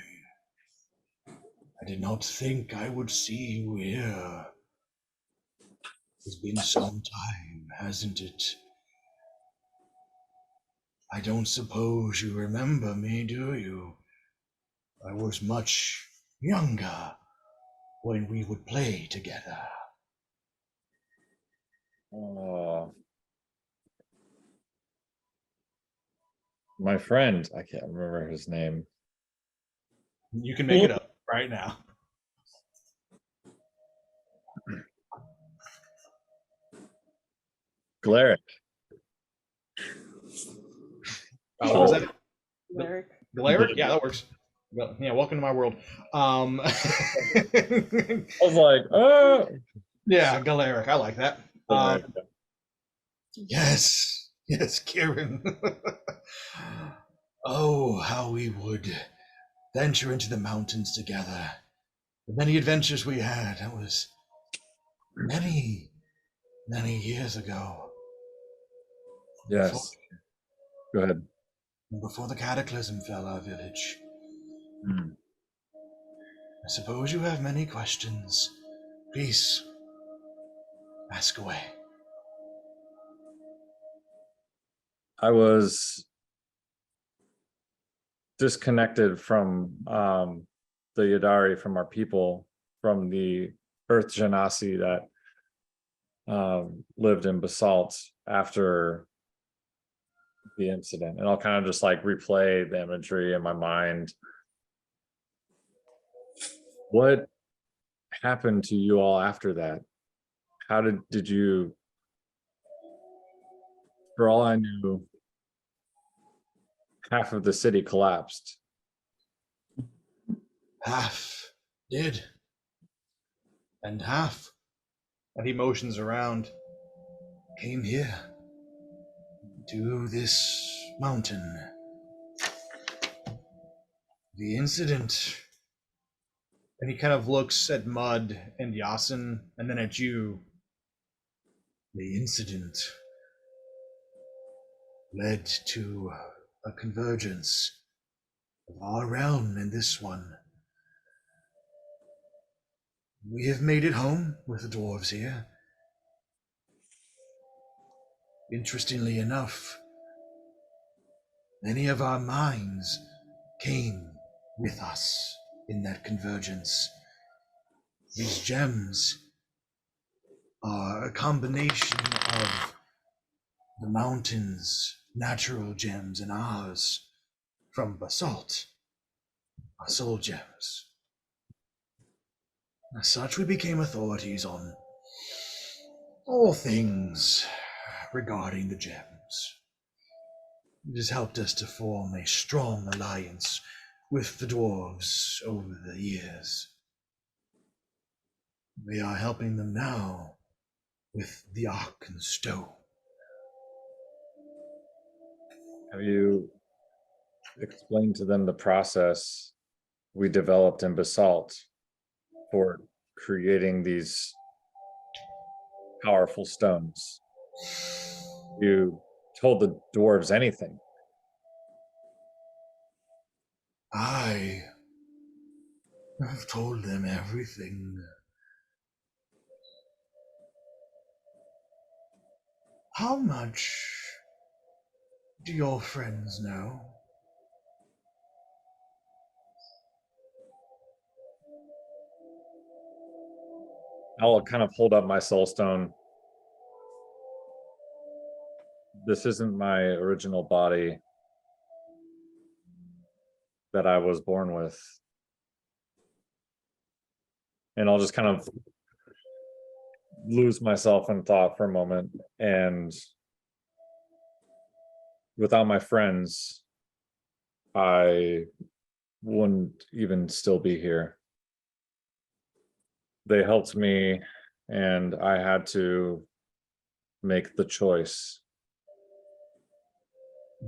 I did not think I would see you here. It's been some time, hasn't it? I don't suppose you remember me, do you? I was much younger when we would play together. My friend, I can't remember his name. You can make it up right now. Glaric. Oh, was that it? Lyric. Galaric? Yeah, that works. Well, yeah, welcome to my world. I was like, oh. Yeah, Galaric. I like that. Yes, Kieran. Oh, how we would venture into the mountains together. The many adventures we had. That was many years ago. Yes. Go ahead. Before the cataclysm fell our village. Hmm. I suppose you have many questions. Please, ask away. I was disconnected from the Yadari, from our people, from the Earth Genasi that lived in Basalt after the incident. And I'll kind of just like replay the imagery in my mind. What happened to you all after that? How did you, for all I knew, half of the city collapsed. Half did. And half. And he motions around. Came here. To this mountain. The incident. And he kind of looks at Mud and Yasin, and then at you. The incident led to a convergence of our realm and this one. We have made it home with the dwarves here. Interestingly enough, many of our minds came with us in that convergence. These gems are a combination of the mountains' natural gems and ours from basalt, our soul gems. As such, we became authorities on all things regarding the gems. It has helped us to form a strong alliance with the dwarves over the years. We are helping them now with the Ark and Stone. Have you explained to them the process we developed in basalt for creating these powerful stones? You told the dwarves anything? I have told them everything. How much do your friends know? I'll kind of hold up my soul stone. This isn't my original body that I was born with. And I'll just kind of lose myself in thought for a moment. And without my friends, I wouldn't even still be here. They helped me, and I had to make the choice.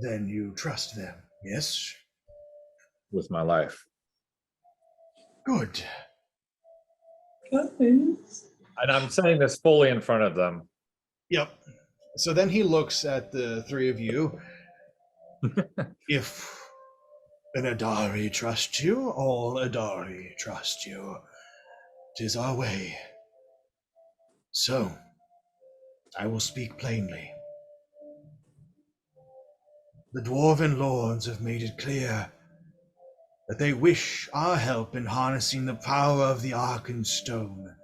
Then you trust them, yes? With my life. Good. And I'm saying this fully in front of them. Yep. So then he looks at the three of you. If an Adari trusts you, all Adari trust you. 'Tis our way. So, I will speak plainly. The Dwarven Lords have made it clear that they wish our help in harnessing the power of the Ark and Stone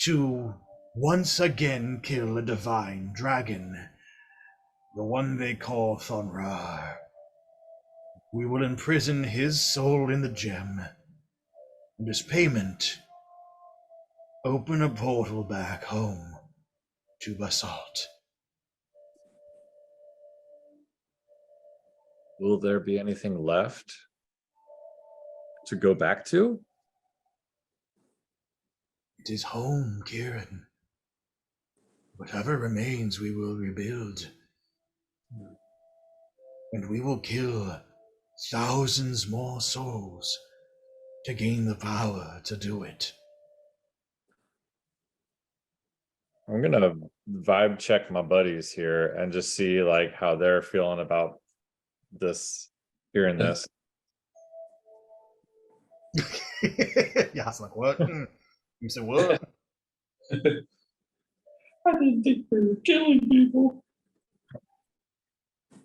to once again kill a divine dragon, the one they call Thonrar. We will imprison his soul in the gem, and as payment, open a portal back home to Basalt. Will there be anything left to go back to? It is home, Kieran. Whatever remains, we will rebuild. And we will kill thousands more souls to gain the power to do it. I'm gonna vibe check my buddies here and just see like how they're feeling about this, hearing this. Yeah, it's like, what? You said what? I didn't think we were killing people.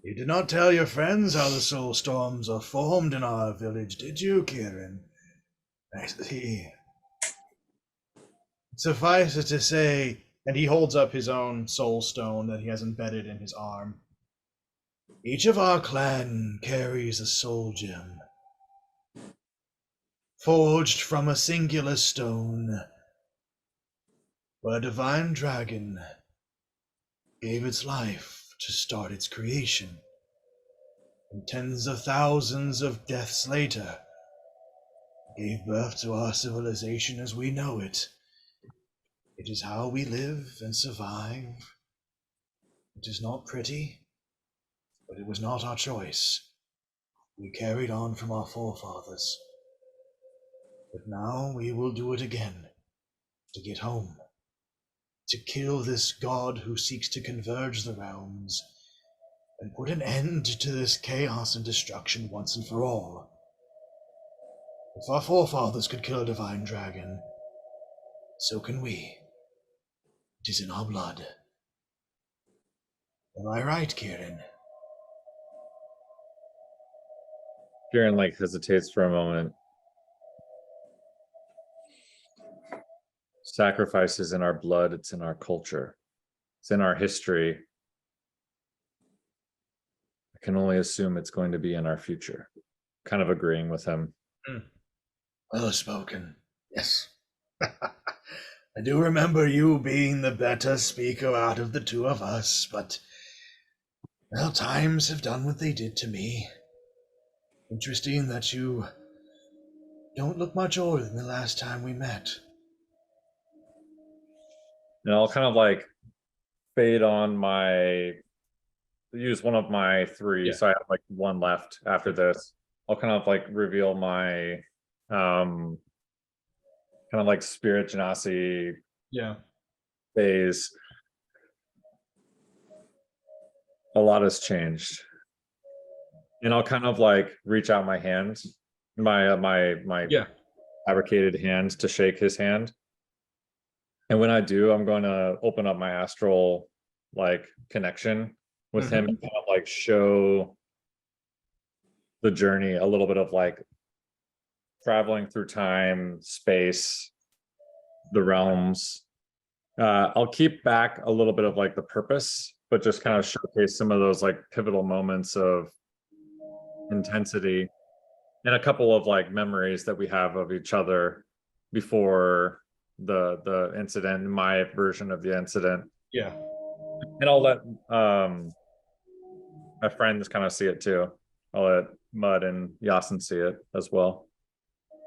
You did not tell your friends how the soul storms are formed in our village, did you, Kieran? I see. Suffice it to say, and he holds up his own soul stone that he has embedded in his arm. Each of our clan carries a soul gem, forged from a singular stone, where a divine dragon gave its life to start its creation, and tens of thousands of deaths later gave birth to our civilization as we know it. It is how we live and survive. It is not pretty, but it was not our choice. We carried on from our forefathers. But now we will do it again, to get home, to kill this god who seeks to converge the realms, and put an end to this chaos and destruction once and for all. If our forefathers could kill a divine dragon, so can we. It is in our blood. Am I right, Kieran? Kieran like hesitates for a moment. Sacrifice is in our blood, it's in our culture, it's in our history. I can only assume it's going to be in our future. Kind of agreeing with him. Well spoken. Yes. I do remember you being the better speaker out of the two of us, but, well, times have done what they did to me. Interesting that you don't look much older than the last time we met. And I'll kind of like fade on use one of my three. Yeah. So I have like one left after this. I'll kind of like reveal my kind of like spirit genasi phase. A lot has changed. And I'll kind of like reach out my hand, my fabricated hand to shake his hand. And when I do, I'm going to open up my astral like connection with him and kind of like show the journey, a little bit of like traveling through time, space, the realms. I'll keep back a little bit of like the purpose, but just kind of showcase some of those like pivotal moments of intensity and a couple of like memories that we have of each other before the incident, my version of the incident. Yeah. And I'll let my friends kind of see it too. I'll let Mud and Yasin see it as well.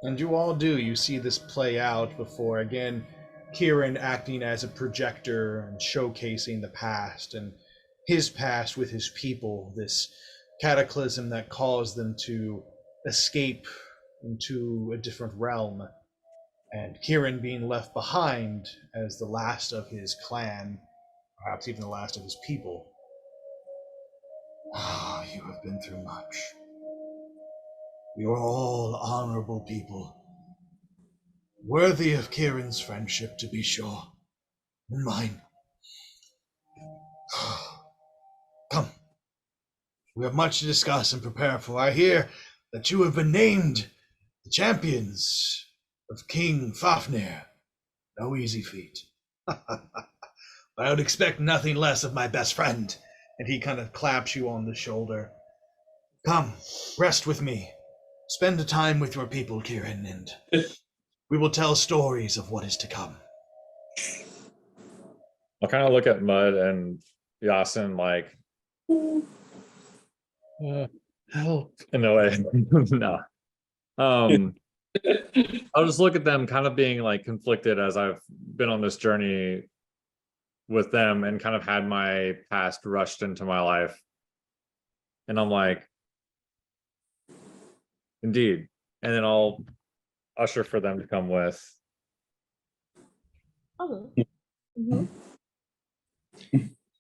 And you all do. You see this play out before, again, Kieran acting as a projector and showcasing the past and his past with his people, this cataclysm that caused them to escape into a different realm. And Kieran being left behind as the last of his clan, perhaps even the last of his people. Ah, you have been through much. You are all honorable people, worthy of Kieran's friendship, to be sure, and mine. Come, we have much to discuss and prepare for. I hear that you have been named the champions of King Fafnir. No easy feat. I would expect nothing less of my best friend. And he kind of claps you on the shoulder. Come, rest with me. Spend the time with your people, Kieran, and we will tell stories of what is to come. I'll kind of look at Mud and Yasin like, help in a way. No. I'll just look at them kind of being like conflicted as I've been on this journey with them and kind of had my past rushed into my life. And I'm like, indeed. And then I'll usher for them to come with. Okay.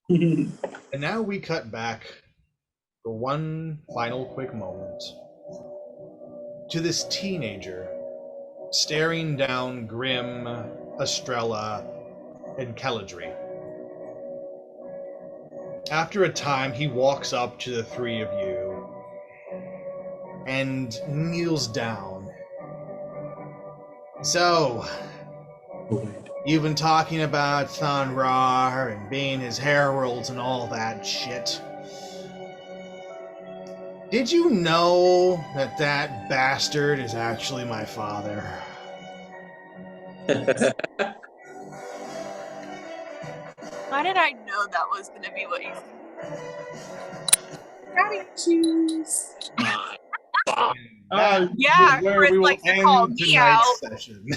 And now we cut back for one final quick moment to this teenager staring down Grim, Estrella, and Keladri. After a time, he walks up to the three of you and kneels down. So, you've been talking about Thunrar and being his heralds and all that shit. Did you know that that bastard is actually my father? How did I know that was gonna be what you said? Daddy choose. Yeah, Chris we will likes to end call me tonight's out. session.